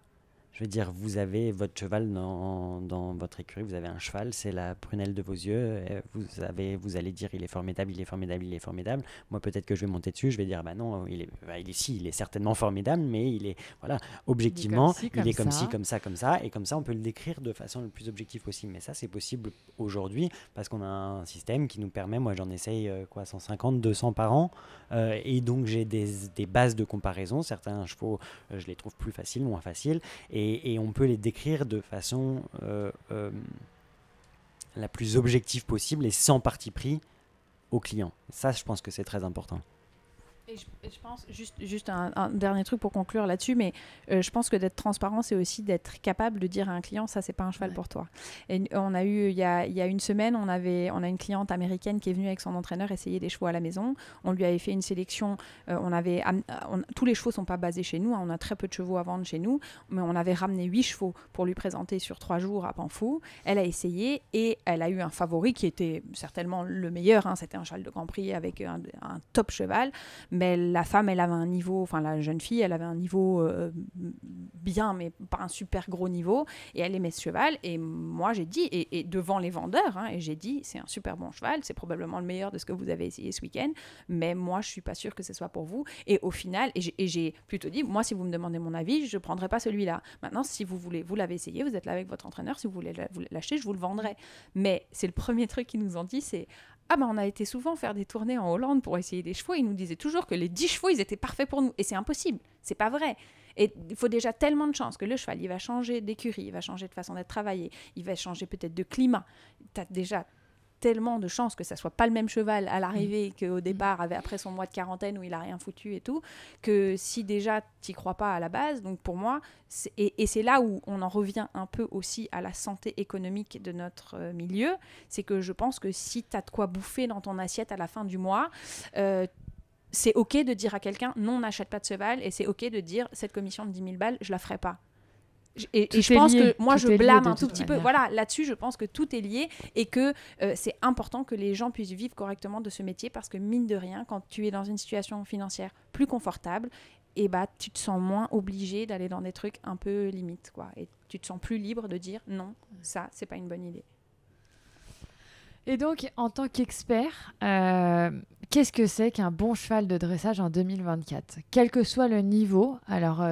je veux dire, vous avez votre cheval dans votre écurie, vous avez un cheval, c'est la prunelle de vos yeux, vous allez dire il est formidable, il est formidable, il est formidable. Moi, peut-être que je vais monter dessus, je vais dire bah non, il est certainement formidable, mais il est, voilà, objectivement, il est comme ci, comme ça, et comme ça, on peut le décrire de façon le plus objective possible. Mais ça, c'est possible aujourd'hui parce qu'on a un système qui nous permet, moi j'en essaye 150, 200 par an, et donc j'ai des bases de comparaison. Certains chevaux, je les trouve plus faciles, moins faciles, et on peut les décrire de façon la plus objective possible et sans parti pris au client. Ça, je pense que c'est très important. Et je pense, juste un dernier truc pour conclure là-dessus, mais je pense que d'être transparent, c'est aussi d'être capable de dire à un client, ça, c'est pas un cheval pour toi. Et on a eu, il y a une semaine, on a une cliente américaine qui est venue avec son entraîneur essayer des chevaux à la maison. On lui avait fait une sélection, tous les chevaux sont pas basés chez nous, hein, on a très peu de chevaux à vendre chez nous, mais on avait ramené 8 chevaux pour lui présenter sur 3 jours à Panfou. Elle a essayé et elle a eu un favori qui était certainement le meilleur, hein, c'était un cheval de Grand Prix avec un top cheval, mais la femme, elle avait un niveau, enfin la jeune fille, elle avait un niveau bien, mais pas un super gros niveau, et elle aimait ce cheval, et moi j'ai dit, et devant les vendeurs, hein, et j'ai dit, c'est un super bon cheval, c'est probablement le meilleur de ce que vous avez essayé ce week-end, mais moi je suis pas sûre que ce soit pour vous, et au final, et j'ai plutôt dit, moi si vous me demandez mon avis, je prendrai pas celui-là. Maintenant, si vous voulez, vous l'avez essayé, vous êtes là avec votre entraîneur, si vous voulez l'acheter, je vous le vendrai. Mais c'est le premier truc qu'ils nous ont dit, c'est ah ben on a été souvent faire des tournées en Hollande pour essayer des chevaux, ils nous disaient toujours que les 10 chevaux, ils étaient parfaits pour nous. Et c'est impossible, c'est pas vrai. Et il faut déjà tellement de chance que le cheval, il va changer d'écurie, il va changer de façon d'être travaillé, il va changer peut-être de climat. Tu as déjà tellement de chances que ça soit pas le même cheval à l'arrivée qu'au départ, après son mois de quarantaine où il a rien foutu et tout, que si déjà t'y crois pas à la base. Donc pour moi, et c'est là où on en revient un peu aussi à la santé économique de notre milieu, c'est que je pense que si t'as de quoi bouffer dans ton assiette à la fin du mois, c'est ok de dire à quelqu'un non, on n'achète pas de cheval, et c'est ok de dire cette commission de 10 000 balles, je la ferai pas. Et je pense que moi je blâme un tout petit peu, voilà, là-dessus je pense que tout est lié, et que c'est important que les gens puissent vivre correctement de ce métier, parce que mine de rien, quand tu es dans une situation financière plus confortable, et bah tu te sens moins obligé d'aller dans des trucs un peu limites, quoi, et tu te sens plus libre de dire non, ça c'est pas une bonne idée. Et donc, en tant qu'expert, qu'est-ce que c'est qu'un bon cheval de dressage en 2024 ? Quel que soit le niveau, alors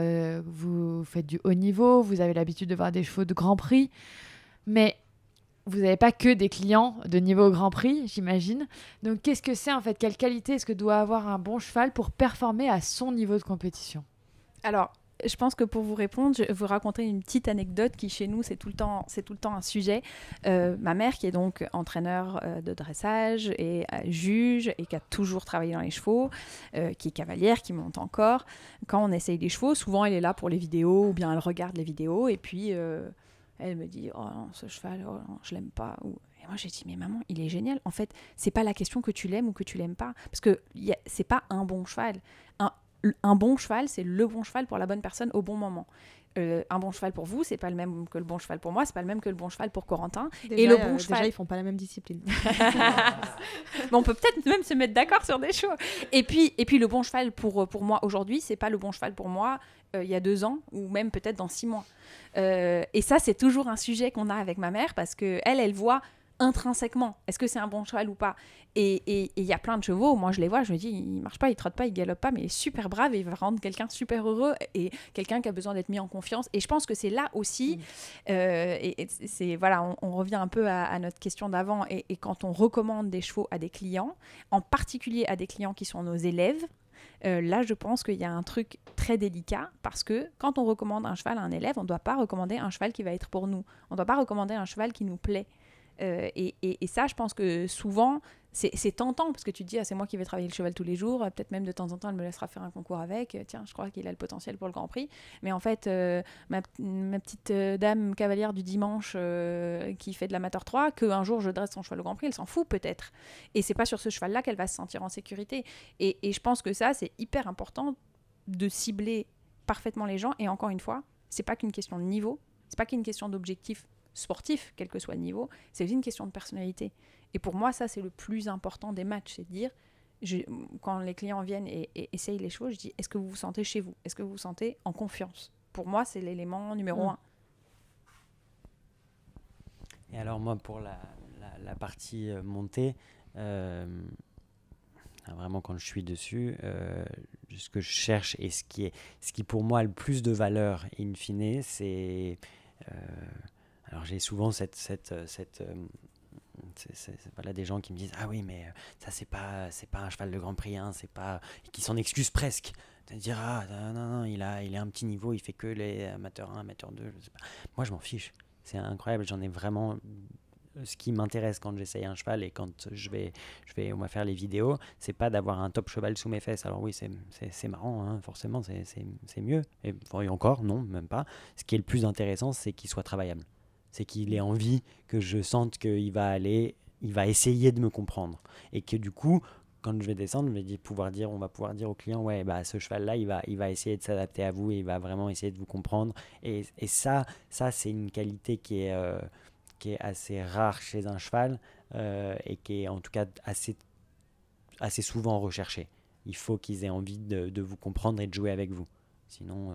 vous faites du haut niveau, vous avez l'habitude de voir des chevaux de Grand Prix, mais vous n'avez pas que des clients de niveau Grand Prix, j'imagine. Donc, qu'est-ce que c'est en fait ? Quelle qualité est-ce que doit avoir un bon cheval pour performer à son niveau de compétition ? Alors, je pense que pour vous répondre, je vais vous raconter une petite anecdote qui, chez nous, c'est tout le temps un sujet. Ma mère, qui est donc entraîneur de dressage et juge, et qui a toujours travaillé dans les chevaux, qui est cavalière, qui monte encore, quand on essaye des chevaux, souvent elle est là pour les vidéos, ou bien elle regarde les vidéos, et puis elle me dit « Oh non, ce cheval, oh non, je l'aime pas ». Et moi, j'ai dit « Mais maman, il est génial ». En fait, c'est pas la question que tu l'aimes ou que tu l'aimes pas, parce que c'est pas un bon cheval. Un bon cheval, c'est le bon cheval pour la bonne personne au bon moment. Un bon cheval pour vous, c'est pas le même que le bon cheval pour moi, c'est pas le même que le bon cheval pour Corentin. Déjà, et le bon cheval, déjà, ils font pas la même discipline. Mais on peut peut-être même se mettre d'accord sur des choses. Et puis le bon cheval pour moi aujourd'hui, c'est pas le bon cheval pour moi il y a 2 ans, ou même peut-être dans 6 mois. Et ça, c'est toujours un sujet qu'on a avec ma mère, parce que elle voit intrinsèquement, est-ce que c'est un bon cheval ou pas. Et il y a plein de chevaux, moi je les vois, je me dis, il marche pas, il trotte pas, il galope pas, mais il est super brave et il va rendre quelqu'un super heureux, et quelqu'un qui a besoin d'être mis en confiance. Et je pense que c'est là aussi, et c'est, voilà, on revient un peu à notre question d'avant, et quand on recommande des chevaux à des clients, en particulier à des clients qui sont nos élèves, là je pense qu'il y a un truc très délicat, parce que quand on recommande un cheval à un élève, on ne doit pas recommander un cheval qui va être pour nous, on ne doit pas recommander un cheval qui nous plaît. Et ça, je pense que souvent, c'est tentant, parce que tu te dis, ah, c'est moi qui vais travailler le cheval tous les jours, peut-être même de temps en temps, elle me laissera faire un concours avec, tiens, je crois qu'il a le potentiel pour le Grand Prix. Mais en fait, ma petite dame cavalière du dimanche qui fait de l'amateur 3, qu'un jour je dresse son cheval au Grand Prix, elle s'en fout peut-être. Et c'est pas sur ce cheval-là qu'elle va se sentir en sécurité. Et je pense que ça, c'est hyper important de cibler parfaitement les gens. Et encore une fois, c'est pas qu'une question de niveau, c'est pas qu'une question d'objectif sportif, quel que soit le niveau, c'est aussi une question de personnalité. Et pour moi, ça, c'est le plus important des matchs, c'est de dire, quand les clients viennent et essayent les chevaux, je dis, est-ce que vous vous sentez chez vous ? Est-ce que vous vous sentez en confiance ? Pour moi, c'est l'élément numéro 1. Et alors moi, pour la partie montée, vraiment quand je suis dessus, ce que je cherche, et ce qui pour moi a le plus de valeur in fine, c'est... alors j'ai souvent voilà, des gens qui me disent ah oui, mais ça c'est pas un cheval de Grand Prix, hein, c'est pas, qui s'en excusent presque de dire ah non, il est un petit niveau, il fait que les amateurs 1, amateurs 2, je sais pas. Moi je m'en fiche, c'est incroyable, j'en ai vraiment. Ce qui m'intéresse quand j'essaye un cheval et quand on va faire les vidéos, c'est pas d'avoir un top cheval sous mes fesses. Alors oui, c'est marrant, hein, forcément, c'est mieux. Et encore, non, même pas. Ce qui est le plus intéressant, c'est qu'il soit travaillable. C'est qu'il ait envie, que je sente qu'il va essayer de me comprendre. Et que du coup, quand je vais descendre, on va pouvoir dire au client, ouais, bah, ce cheval-là, il va essayer de s'adapter à vous et il va vraiment essayer de vous comprendre. Et ça, c'est une qualité qui est assez rare chez un cheval et qui est en tout cas assez souvent recherchée. il faut qu'ils aient envie de vous comprendre et de jouer avec vous. Sinon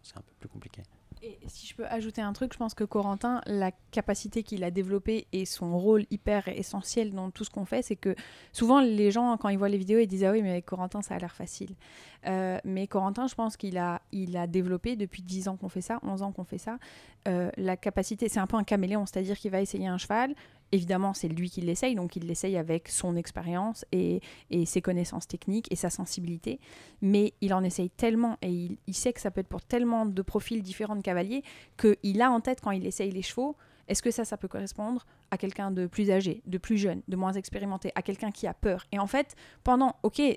c'est un peu plus compliqué. Et si je peux ajouter un truc, je pense que Corentin, la capacité qu'il a développée et son rôle hyper essentiel dans tout ce qu'on fait, c'est que souvent les gens, quand ils voient les vidéos, ils disent « Ah oui, mais avec Corentin, ça a l'air facile. » Mais Corentin, je pense qu'il a développé depuis 10 ans qu'on fait ça, 11 ans qu'on fait ça, la capacité, c'est un peu un caméléon, c'est-à-dire qu'il va essayer un cheval. Évidemment, c'est lui qui l'essaye, donc il l'essaye avec son expérience et ses connaissances techniques et sa sensibilité. Mais il en essaye tellement et il sait que ça peut être pour tellement de profils différents de cavaliers qu'il a en tête quand il essaye les chevaux, est-ce que ça peut correspondre à quelqu'un de plus âgé, de plus jeune, de moins expérimenté, à quelqu'un qui a peur. Et en fait,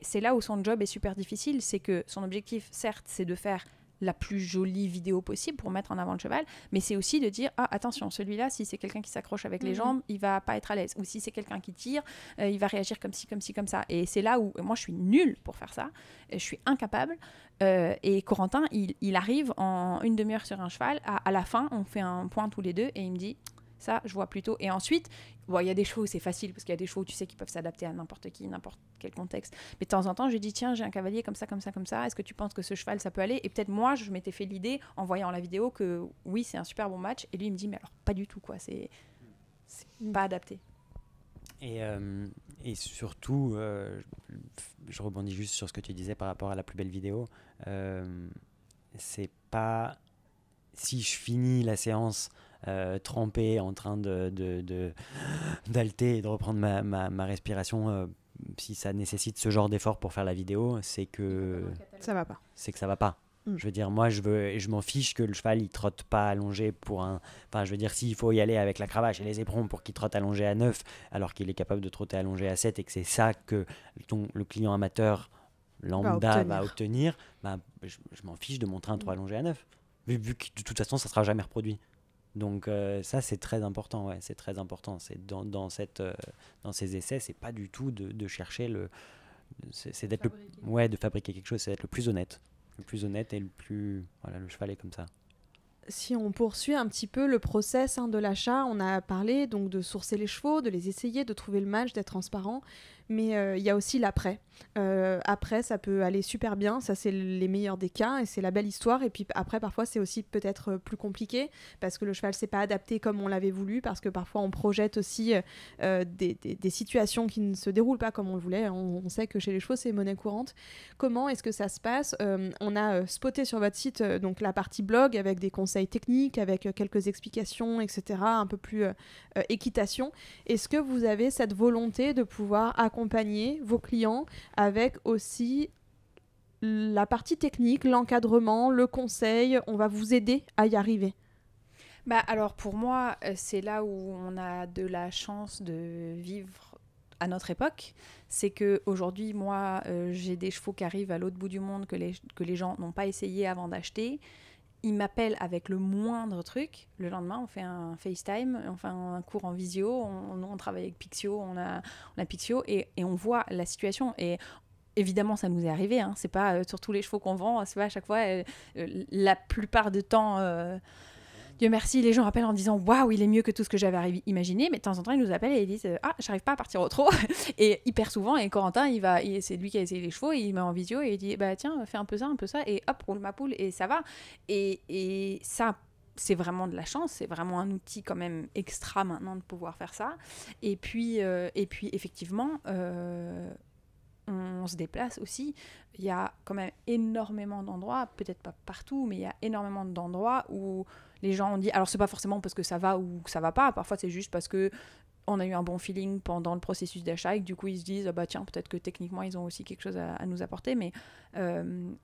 c'est là où son job est super difficile, c'est que son objectif, certes, c'est de faire la plus jolie vidéo possible pour mettre en avant le cheval, mais c'est aussi de dire attention, celui-là, si c'est quelqu'un qui s'accroche avec les jambes, il va pas être à l'aise, ou si c'est quelqu'un qui tire, il va réagir comme ci, comme ça. Et c'est là où moi je suis nulle pour faire ça, je suis incapable. Et Corentin, il arrive en une demi-heure sur un cheval, à la fin on fait un point tous les deux et il me dit ça je vois plutôt. Et ensuite il y a des chevaux où c'est facile parce qu'il y a des chevaux où tu sais qu'ils peuvent s'adapter à n'importe qui, n'importe quel contexte, mais de temps en temps je lui dis tiens, j'ai un cavalier comme ça, est-ce que tu penses que ce cheval ça peut aller? Et peut-être moi je m'étais fait l'idée en voyant la vidéo que oui c'est un super bon match, et lui il me dit mais alors pas du tout quoi, c'est pas adapté. Et surtout, je rebondis juste sur ce que tu disais par rapport à la plus belle vidéo. C'est pas si je finis la séance trempé, en train d'halter et de reprendre ma respiration, si ça nécessite ce genre d'effort pour faire la vidéo, c'est que ça va pas. C'est que ça va pas. Je veux dire, moi, je m'en fiche que le cheval, il trotte pas allongé Enfin, je veux dire, s'il faut y aller avec la cravache et les éperons pour qu'il trotte allongé à 9, alors qu'il est capable de trotter allongé à 7, et que c'est ça que le client amateur lambda va obtenir, je m'en fiche de montrer un trot allongé à 9. Vu que de toute façon, ça sera jamais reproduit. Donc ça, c'est très important. Ouais, c'est très important. C'est dans ces essais, c'est pas du tout de chercher c'est d'être de fabriquer quelque chose, c'est d'être le plus honnête. Le plus honnête et le plus... Voilà, le cheval est comme ça. Si on poursuit un petit peu le process de l'achat, on a parlé donc de sourcer les chevaux, de les essayer, de trouver le match, d'être transparent, mais il y a aussi l'après. Après, ça peut aller super bien, ça c'est les meilleurs des cas et c'est la belle histoire. Et puis après, parfois, c'est aussi peut-être plus compliqué parce que le cheval s'est pas adapté comme on l'avait voulu, parce que parfois on projette aussi des situations qui ne se déroulent pas comme on le voulait. On sait que chez les chevaux, c'est monnaie courante. Comment est-ce que ça se passe? On a spoté sur votre site donc la partie blog avec des conseils techniques, avec quelques explications, etc., un peu plus équitation. Est-ce que vous avez cette volonté de pouvoir accompagner vos clients avec aussi la partie technique, l'encadrement, le conseil? On va vous aider à y arriver. Alors pour moi, c'est là où on a de la chance de vivre à notre époque. C'est qu'aujourd'hui, moi, j'ai des chevaux qui arrivent à l'autre bout du monde que les gens n'ont pas essayé avant d'acheter. Ils m'appellent avec le moindre truc. Le lendemain, on fait un FaceTime, on fait un cours en visio. On travaille avec Pixio, on a Pixio et on voit la situation. Et évidemment, ça nous est arrivé. C'est pas sur tous les chevaux qu'on vend. C'est pas à chaque fois. La plupart du temps, Dieu merci, les gens appellent en disant waouh, il est mieux que tout ce que j'avais imaginé. Mais de temps en temps, ils nous appellent et ils disent j'arrive pas à partir au trot. Et hyper souvent, et Corentin, c'est lui qui a essayé les chevaux, et il met en visio et il dit tiens, fais un peu ça, et hop, roule ma poule et ça va. Et ça, c'est vraiment de la chance, c'est vraiment un outil quand même extra maintenant de pouvoir faire ça. Et puis effectivement, on se déplace aussi. Il y a quand même énormément d'endroits, peut-être pas partout, mais il y a énormément d'endroits où les gens ont dit, alors c'est pas forcément parce que ça va ou que ça va pas, parfois c'est juste parce que on a eu un bon feeling pendant le processus d'achat et que du coup ils se disent tiens, peut-être que techniquement ils ont aussi quelque chose à nous apporter. Mais il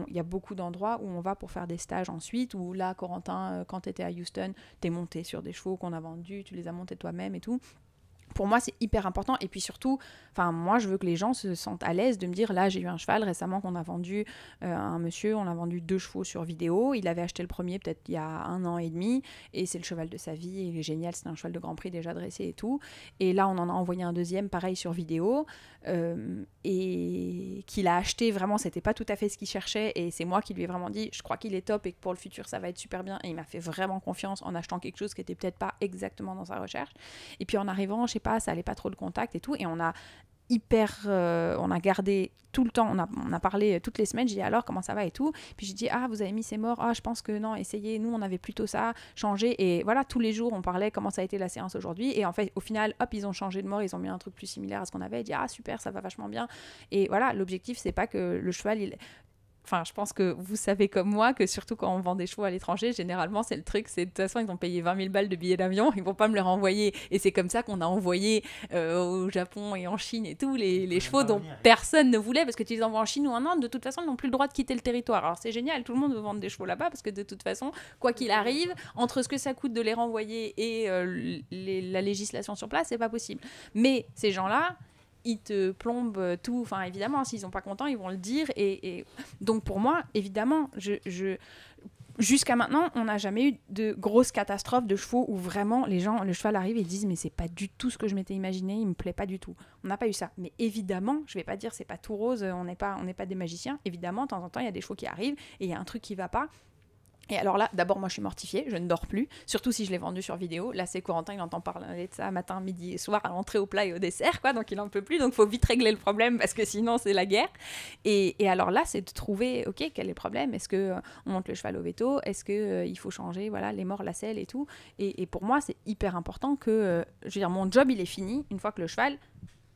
y a beaucoup d'endroits où on va pour faire des stages ensuite, où là, Corentin, quand tu étais à Houston, t'es monté sur des chevaux qu'on a vendus, tu les as montés toi-même et tout. Pour moi, c'est hyper important. Et puis surtout, moi, je veux que les gens se sentent à l'aise de me dire, là, j'ai eu un cheval récemment qu'on a vendu à un monsieur, on a vendu 2 chevaux sur vidéo. Il avait acheté le premier peut-être il y a 1 an et demi, et c'est le cheval de sa vie, et il est génial, c'est un cheval de Grand Prix déjà dressé et tout. Et là, on en a envoyé un deuxième, pareil, sur vidéo, et qu'il a acheté, vraiment, c'était pas tout à fait ce qu'il cherchait, et c'est moi qui lui ai vraiment dit, je crois qu'il est top, et que pour le futur, ça va être super bien. Et il m'a fait vraiment confiance en achetant quelque chose qui était peut-être pas exactement dans sa recherche. Et puis en arrivant, je sais pas, ça allait pas trop le contact et tout, et on a gardé tout le temps, on a parlé toutes les semaines, j'ai dit alors comment ça va et tout, puis j'ai dit vous avez mis c'est mort, je pense que non, essayez, nous on avait plutôt ça, changez, et voilà, tous les jours on parlait comment ça a été la séance aujourd'hui, et en fait au final hop ils ont changé de mort, ils ont mis un truc plus similaire à ce qu'on avait, et dit super, ça va vachement bien, et voilà, l'objectif c'est pas que le cheval Enfin, je pense que vous savez comme moi que surtout quand on vend des chevaux à l'étranger, généralement, c'est le truc, c'est de toute façon, ils ont payé 20 000 balles de billets d'avion, ils vont pas me les renvoyer. Et c'est comme ça qu'on a envoyé au Japon et en Chine et tout, les chevaux dont personne ne voulait, parce que tu les envoies en Chine ou en Inde, de toute façon, ils n'ont plus le droit de quitter le territoire. Alors c'est génial, tout le monde veut vendre des chevaux là-bas, parce que de toute façon, quoi qu'il arrive, entre ce que ça coûte de les renvoyer et la législation sur place, c'est pas possible. Mais ces gens-là, ils te plombent tout. Enfin, évidemment, s'ils sont pas contents, ils vont le dire. Et donc, pour moi, évidemment, jusqu'à maintenant, on n'a jamais eu de grosses catastrophes de chevaux où vraiment le cheval arrive et ils disent mais c'est pas du tout ce que je m'étais imaginé, il me plaît pas du tout. On n'a pas eu ça. Mais évidemment, je vais pas dire c'est pas tout rose, on n'est pas des magiciens. Évidemment, de temps en temps, il y a des chevaux qui arrivent et il y a un truc qui va pas. Et alors là, d'abord, moi, je suis mortifiée, je ne dors plus, surtout si je l'ai vendu sur vidéo. Là, c'est Corentin, il entend parler de ça matin, midi et soir, à l'entrée, au plat et au dessert, quoi, donc il n'en peut plus, donc il faut vite régler le problème, parce que sinon, c'est la guerre. Et alors là, c'est de trouver, ok, quel est le problème ? Est-ce qu'on monte le cheval au veto ? Est-ce qu'il faut changer les morts, la selle et tout ? Et pour moi, c'est hyper important que, je veux dire, mon job, il est fini, une fois que le cheval,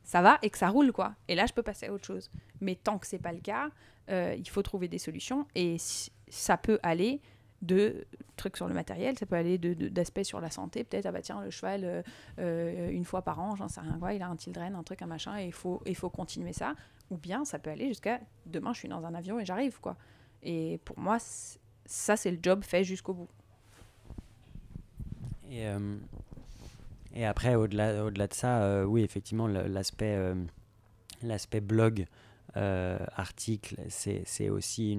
ça va et que ça roule, quoi. Et là, je peux passer à autre chose. Mais tant que c'est pas le cas, il faut trouver des solutions, et ça peut aller de trucs sur le matériel, ça peut aller d'aspects sur la santé, peut-être tiens, le cheval une fois par an, j'en sais rien quoi, il a un children, un truc, un machin, et il faut continuer ça, ou bien ça peut aller jusqu'à demain je suis dans un avion et j'arrive, quoi. Et pour moi ça c'est le job fait jusqu'au bout. Et après au-delà de ça, oui, effectivement, l'aspect blog, article, c'est aussi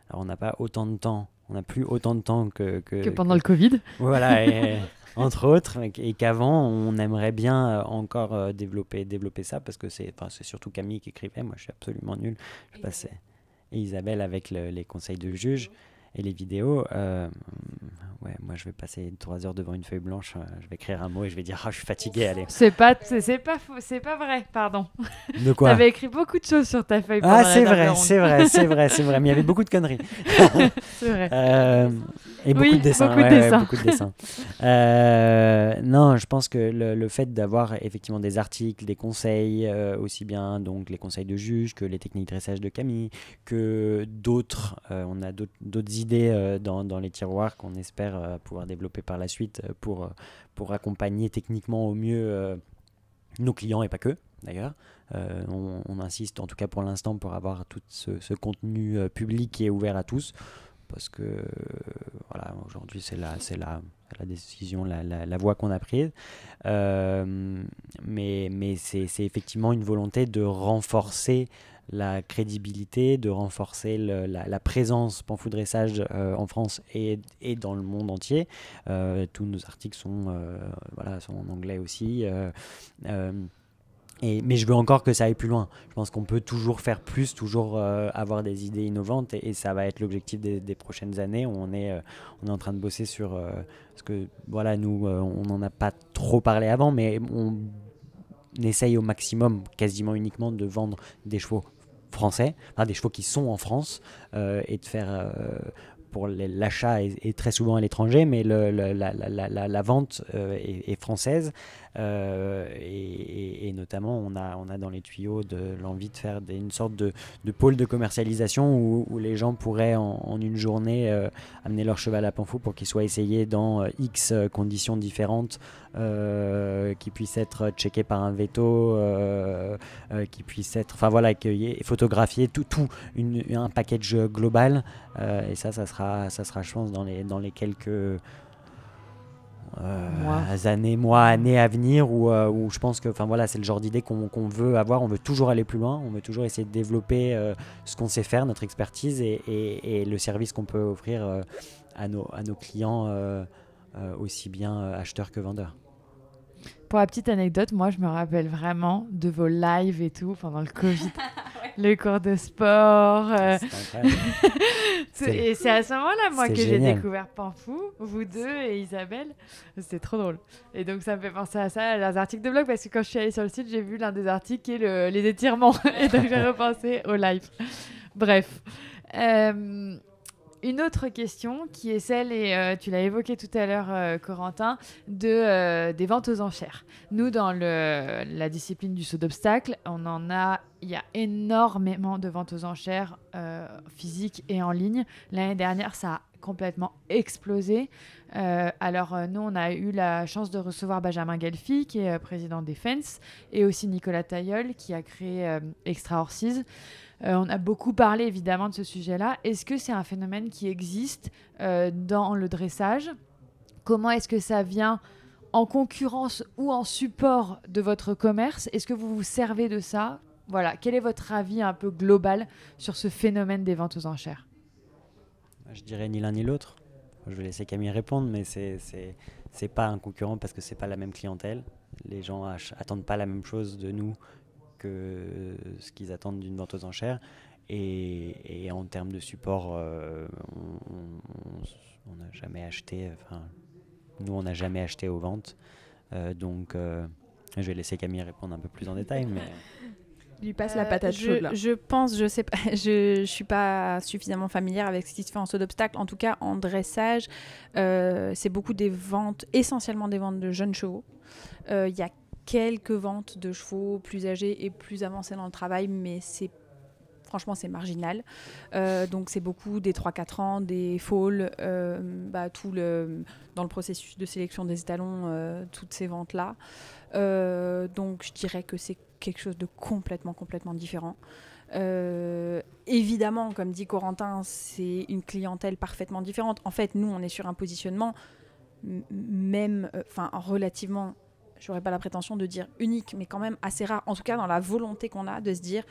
alors on n'a pas autant de temps. On n'a plus autant de temps que pendant le Covid. Voilà, et, entre autres, et qu'avant, on aimerait bien encore développer ça, parce que c'est surtout Camille qui écrivait, moi je suis absolument nul. Je passais. Et Isabelle avec les conseils de juge et les vidéos. Moi je vais passer 3 heures devant une feuille blanche, je vais écrire un mot et je vais dire je suis fatigué, allez. C'est pas faux, c'est pas vrai, pardon. De quoi ? T'avais écrit beaucoup de choses sur ta feuille. C'est vrai, mais il y avait beaucoup de conneries. C'est vrai. Et beaucoup de dessins. Beaucoup de dessins. Non, je pense que le fait d'avoir effectivement des articles, des conseils, aussi bien donc les conseils de juge que les techniques de dressage de Camille, que d'autres, on a d'autres idées dans les tiroirs qu'on espère pouvoir développer par la suite pour accompagner techniquement au mieux nos clients, et pas que d'ailleurs. On insiste en tout cas pour l'instant pour avoir tout ce contenu public qui est ouvert à tous, parce que voilà, aujourd'hui c'est la décision, la voie qu'on a prise, mais c'est effectivement une volonté de renforcer la crédibilité, de renforcer la présence Panfou Dressage en France et dans le monde entier. Tous nos articles sont en anglais aussi. Mais je veux encore que ça aille plus loin. Je pense qu'on peut toujours faire plus, toujours avoir des idées innovantes, et ça va être l'objectif des prochaines années. On est en train de bosser sur... parce que voilà, nous, on n'en a pas trop parlé avant, mais on essaye au maximum, quasiment uniquement, de vendre des chevaux français, des chevaux qui sont en France, et de faire... pour l'achat est très souvent à l'étranger, mais la vente est française, et notamment on a dans les tuyaux l'envie de faire une sorte de pôle de commercialisation où les gens pourraient en une journée amener leur cheval à Panfou pour qu'il soit essayé dans X conditions différentes, qui puisse être checké par un veto, qui puisse être, photographié, tout un package global, et ça sera je pense dans les quelques années à venir, où je pense que c'est le genre d'idée qu'on veut avoir. On veut toujours aller plus loin, on veut toujours essayer de développer ce qu'on sait faire, notre expertise, et le service qu'on peut offrir à nos clients, aussi bien acheteurs que vendeurs. Pour la petite anecdote, moi je me rappelle vraiment de vos lives et tout pendant le Covid. Ouais. le cours de sport. C'était incroyable. Et c'est à ce moment-là, moi, que c'est j'ai génial. découvert Panfou, vous deux et Isabelle. C'était trop drôle. Et donc, ça me fait penser à ça, à les articles de blog, parce que quand je suis allée sur le site, j'ai vu l'un des articles qui est les étirements. Et donc, j'ai repensé au live. Bref. Une autre question qui est celle, et tu l'as évoqué tout à l'heure, Corentin, des ventes aux enchères. Nous, dans la discipline du saut d'obstacle, il y a énormément de ventes aux enchères physiques et en ligne. L'année dernière, ça a complètement explosé. Nous, on a eu la chance de recevoir Benjamin Gelfi, qui est président des Fence, et aussi Nicolas Tailleul, qui a créé Extra Horses. On a beaucoup parlé évidemment de ce sujet-là. Est-ce que c'est un phénomène qui existe dans le dressage ? Comment est-ce que ça vient en concurrence ou en support de votre commerce ? Est-ce que vous vous servez de ça ? Voilà, quel est votre avis un peu global sur ce phénomène des ventes aux enchères ? Je dirais ni l'un ni l'autre. Je vais laisser Camille répondre, mais c'est pas un concurrent parce que c'est pas la même clientèle. Les gens attendent pas la même chose de nous que ce qu'ils attendent d'une vente aux enchères. Et en termes de support, on n'a jamais acheté. Nous, on n'a jamais acheté aux ventes. Donc, je vais laisser Camille répondre un peu plus en détail. Mais... Il lui passe la patate chaude là. Je sais pas, je suis pas suffisamment familière avec ce qui se fait en saut d'obstacle. En tout cas, en dressage, c'est beaucoup essentiellement des ventes de jeunes chevaux. Il y a quelques ventes de chevaux plus âgés et plus avancés dans le travail, mais franchement, c'est marginal. Donc, c'est beaucoup des 3-4 ans, des foals, dans le processus de sélection des étalons, toutes ces ventes-là. Donc, je dirais que c'est quelque chose de complètement différent. Évidemment, comme dit Corentin, c'est une clientèle parfaitement différente. En fait, nous, on est sur un positionnement relativement... J'aurais pas la prétention de dire unique, mais quand même assez rare, en tout cas dans la volonté qu'on a de se dire,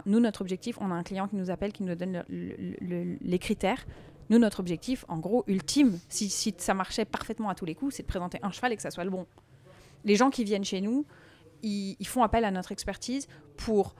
nous, notre objectif, on a un client qui nous appelle, qui nous donne les critères. Nous, notre objectif, en gros, ultime, si ça marchait parfaitement à tous les coups, c'est de présenter un cheval et que ça soit le bon. Les gens qui viennent chez nous, ils font appel à notre expertise pour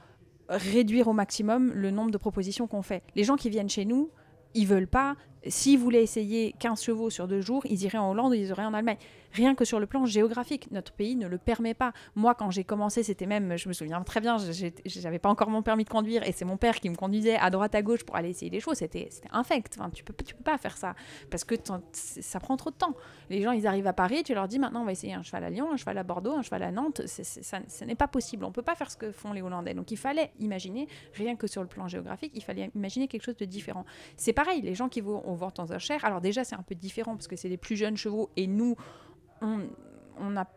réduire au maximum le nombre de propositions qu'on fait. Les gens qui viennent chez nous, ils veulent pas... S'ils voulaient essayer 15 chevaux sur 2 jours, ils iraient en Hollande ou ils iraient en Allemagne. Rien que sur le plan géographique, notre pays ne le permet pas. Moi, quand j'ai commencé, c'était même, je me souviens très bien, j'avais pas encore mon permis de conduire et c'est mon père qui me conduisait à droite à gauche pour aller essayer des choses. C'était infect. Tu peux pas faire ça parce que ça prend trop de temps. Les gens, ils arrivent à Paris, tu leur dis maintenant on va essayer un cheval à Lyon, un cheval à Bordeaux, un cheval à Nantes. Ce n'est pas possible. On peut pas faire ce que font les Hollandais. Donc il fallait imaginer, rien que sur le plan géographique, il fallait imaginer quelque chose de différent. C'est pareil, les gens qui vont aux ventes aux enchères, alors déjà c'est un peu différent parce que c'est les plus jeunes chevaux et nous on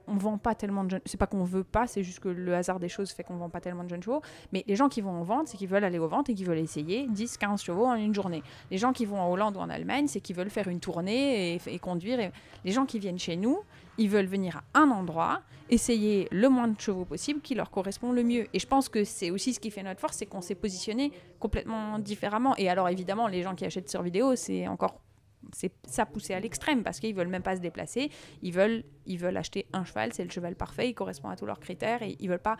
vend pas tellement de jeunes, c'est pas qu'on veut pas, c'est juste que le hasard des choses fait qu'on vend pas tellement de jeunes chevaux, mais les gens qui vont en vente, c'est qu'ils veulent aller aux ventes et qu'ils veulent essayer 10-15 chevaux en une journée. Les gens qui vont en Hollande ou en Allemagne, c'est qu'ils veulent faire une tournée et conduire. Les gens qui viennent chez nous, ils veulent venir à un endroit, essayer le moins de chevaux possible qui leur correspond le mieux. Et je pense que c'est aussi ce qui fait notre force, c'est qu'on s'est positionné complètement différemment. Et alors évidemment, les gens qui achètent sur vidéo, c'est ça poussé à l'extrême parce qu'ils veulent même pas se déplacer, ils veulent acheter un cheval, c'est le cheval parfait, il correspond à tous leurs critères et ils veulent pas,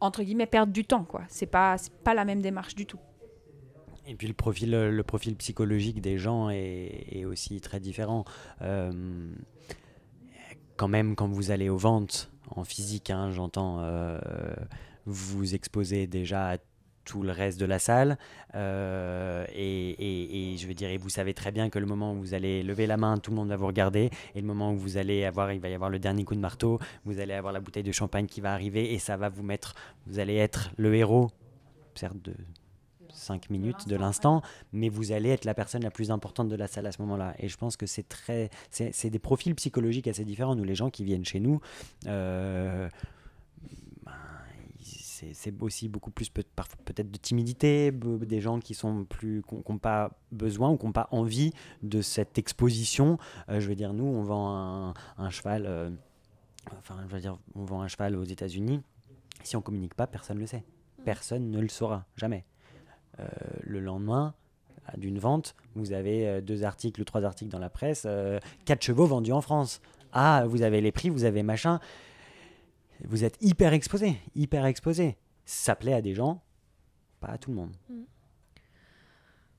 entre guillemets, perdre du temps, quoi. C'est pas la même démarche du tout. Et puis le profil psychologique des gens est aussi très différent. Quand même, quand vous allez aux ventes en physique, j'entends, vous exposez déjà à tout le reste de la salle et je veux dire, et vous savez très bien que le moment où vous allez lever la main, tout le monde va vous regarder, et le moment où il va y avoir le dernier coup de marteau, vous allez avoir la bouteille de champagne qui va arriver et ça va vous allez être le héros, certes de 5 minutes de l'instant, mais vous allez être la personne la plus importante de la salle à ce moment-là. Et je pense que c'est des profils psychologiques assez différents. Nous, les gens qui viennent chez nous, c'est aussi beaucoup plus peut-être de timidité, des gens qui sont plus qui n'ont pas besoin ou qui n'ont pas envie de cette exposition. Je veux dire, nous, on vend un cheval, on vend un cheval aux États-Unis. Si on communique pas, personne ne le sait. Personne ne le saura, jamais. Le lendemain d'une vente, vous avez 2 articles ou 3 articles dans la presse, 4 chevaux vendus en France. Ah, vous avez les prix, vous avez machin. Vous êtes hyper exposé. Ça plaît à des gens, pas à tout le monde.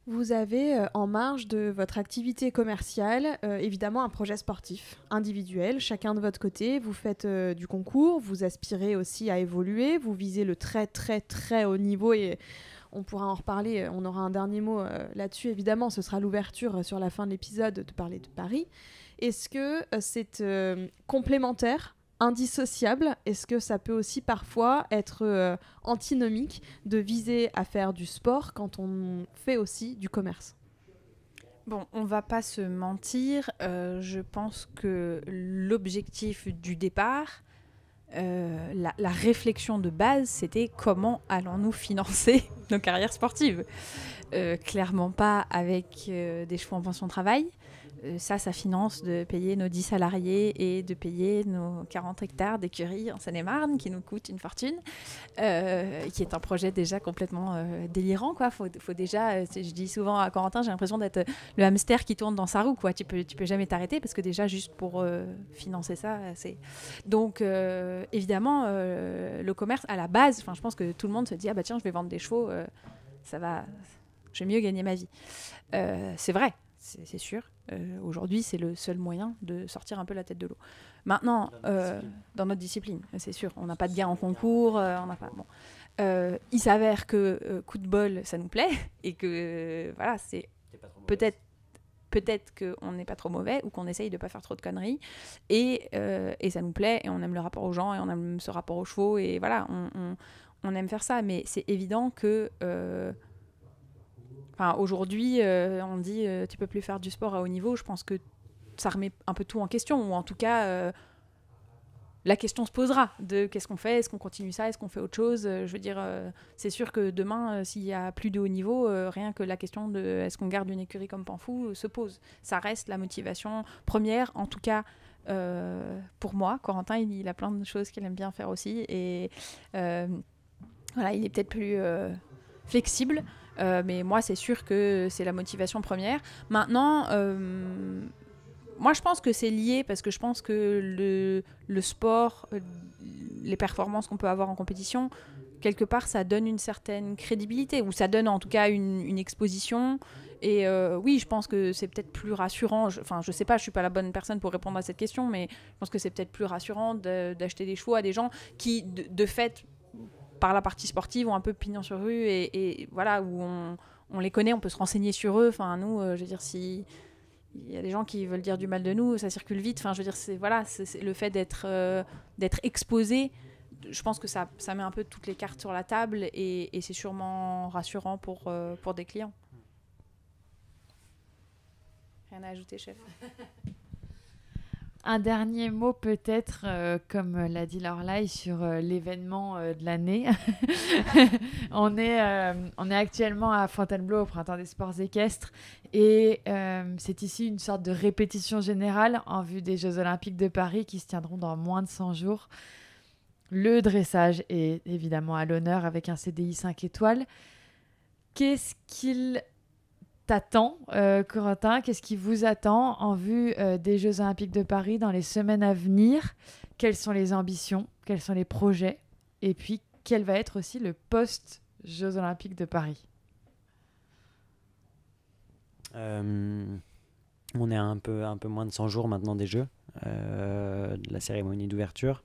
Vous avez en marge de votre activité commerciale évidemment un projet sportif individuel, chacun de votre côté. Vous faites du concours, vous aspirez aussi à évoluer, vous visez le très très très haut niveau et on pourra en reparler, on aura un dernier mot là-dessus évidemment, ce sera l'ouverture sur la fin de l'épisode de parler de Paris. Est-ce que c'est complémentaire, indissociable? Est-ce que ça peut aussi parfois être antinomique de viser à faire du sport quand on fait aussi du commerce? Bon, on va pas se mentir, je pense que l'objectif du départ, la réflexion de base, c'était comment allons-nous financer nos carrières sportives. Clairement pas avec des chevaux en pension de travail. Ça finance de payer nos 10 salariés et de payer nos 40 hectares d'écurie en Seine-et-Marne qui nous coûte une fortune, qui est un projet déjà complètement délirant, quoi. Faut déjà, je dis souvent à Corentin, j'ai l'impression d'être le hamster qui tourne dans sa roue, quoi. Tu peux jamais t'arrêter parce que déjà juste pour financer ça, c'est... Donc évidemment, le commerce à la base, je pense que tout le monde se dit ah bah tiens, je vais vendre des chevaux, ça va, je vais mieux gagner ma vie. C'est vrai. C'est sûr. Aujourd'hui, c'est le seul moyen de sortir un peu la tête de l'eau. Maintenant, dans notre discipline, c'est sûr. On n'a pas de gain en concours. On n'a pas. Bon. Il s'avère que coup de bol, ça nous plaît et que voilà, c'est peut-être qu'on n'est pas trop mauvais ou qu'on essaye de pas faire trop de conneries et ça nous plaît et on aime le rapport aux gens et on aime ce rapport aux chevaux et voilà, on aime faire ça. Mais c'est évident que aujourd'hui, on dit tu peux plus faire du sport à haut niveau. Je pense que ça remet un peu tout en question, ou en tout cas, la question se posera de qu'est-ce qu'on fait, est-ce qu'on continue ça, est-ce qu'on fait autre chose. Je veux dire, c'est sûr que demain, s'il y a plus de haut niveau, rien que la question de est-ce qu'on garde une écurie comme Panfou se pose. Ça reste la motivation première, en tout cas pour moi. Corentin, il a plein de choses qu'il aime bien faire aussi, et voilà, il est peut-être plus flexible. Mais moi, c'est sûr que c'est la motivation première. Maintenant, moi, je pense que c'est lié parce que je pense que le sport, les performances qu'on peut avoir en compétition, quelque part, ça donne une certaine crédibilité, ou ça donne en tout cas une exposition. Et oui, je pense que c'est peut-être plus rassurant. Je sais pas, je suis pas la bonne personne pour répondre à cette question, mais je pense que c'est peut-être plus rassurant d'acheter des chevaux à des gens qui, de fait, par la partie sportive, ont un peu pignon sur rue et voilà, où on les connaît, on peut se renseigner sur eux. Nous, je veux dire, si il y a des gens qui veulent dire du mal de nous, ça circule vite. Je veux dire, c'est le fait d'être exposé. Je pense que ça met un peu toutes les cartes sur la table et c'est sûrement rassurant pour des clients. Rien à ajouter, chef. Un dernier mot peut-être, comme l'a dit Lorelai, sur l'événement de l'année. on est actuellement à Fontainebleau au Printemps des sports équestres et c'est ici une sorte de répétition générale en vue des Jeux Olympiques de Paris qui se tiendront dans moins de 100 jours. Le dressage est évidemment à l'honneur avec un CDI 5 étoiles. Qu'est-ce qu'il t'attend, Corentin? Qu'est-ce qui vous attend en vue des Jeux Olympiques de Paris dans les semaines à venir? Quelles sont les ambitions? Quels sont les projets? Et puis, quel va être aussi le post-Jeux Olympiques de Paris? On est à un peu moins de 100 jours maintenant des Jeux, de la cérémonie d'ouverture.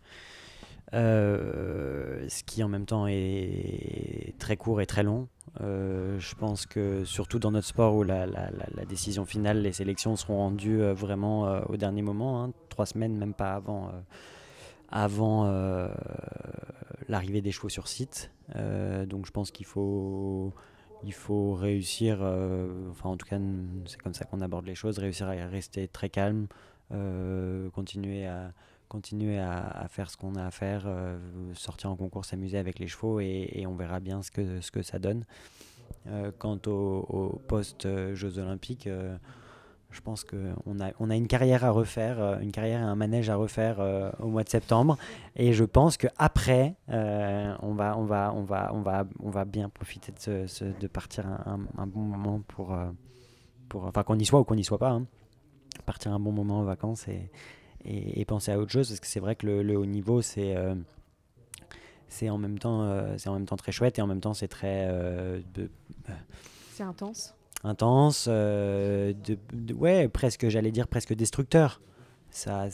Ce qui en même temps est très court et très long. Je pense que surtout dans notre sport où la décision finale, les sélections seront rendues vraiment au dernier moment, 3 semaines, même pas avant l'arrivée des chevaux sur site. Donc je pense qu'il faut réussir, en tout cas c'est comme ça qu'on aborde les choses, réussir à rester très calme, continuer à faire ce qu'on a à faire, sortir en concours, s'amuser avec les chevaux et on verra bien ce que ça donne. Quant au post-Jeux Olympiques, je pense qu'on a une carrière à refaire, une carrière et un manège à refaire au mois de septembre, et je pense qu'après on va bien profiter de partir un bon moment pour qu'on y soit ou qu'on n'y soit pas, partir un bon moment en vacances et penser à autre chose, parce que c'est vrai que le haut niveau, c'est c'est en même temps très chouette et en même temps c'est très C'est intense. intense, ouais, presque, j'allais dire presque destructeur. Ça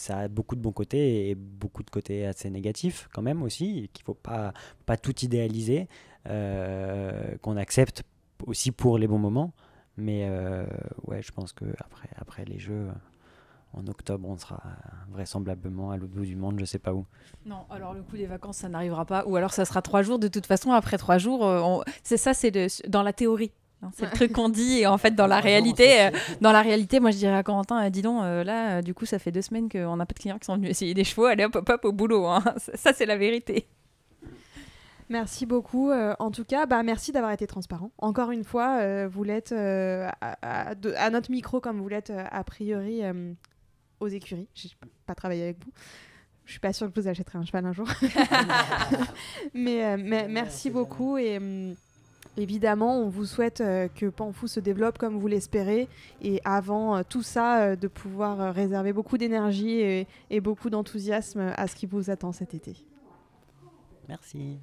a beaucoup de bons côtés et beaucoup de côtés assez négatifs quand même aussi, et qu'il ne faut pas tout idéaliser, qu'on accepte aussi pour les bons moments. Mais ouais, je pense qu'après les Jeux, en octobre, on sera vraisemblablement à l'autre bout du monde, je ne sais pas où. Non, alors le coup des vacances, ça n'arrivera pas. Ou alors ça sera 3 jours. De toute façon, après 3 jours, dans la théorie. Hein, c'est le truc qu'on dit. Et en fait, dans la réalité, moi, je dirais à Corentin, dis donc, là, du coup, ça fait 2 semaines qu'on n'a pas de clients qui sont venus essayer des chevaux. Allez, hop, hop, hop, au boulot. Hein. Ça, c'est la vérité. Merci beaucoup. En tout cas, merci d'avoir été transparent. Encore une fois, vous l'êtes à notre micro comme vous l'êtes a priori aux écuries. Je n'ai pas travaillé avec vous. Je suis pas sûre que vous achèterez un cheval un jour. mais merci beaucoup et évidemment, on vous souhaite que Panfou se développe comme vous l'espérez et avant tout ça, de pouvoir réserver beaucoup d'énergie et beaucoup d'enthousiasme à ce qui vous attend cet été. Merci.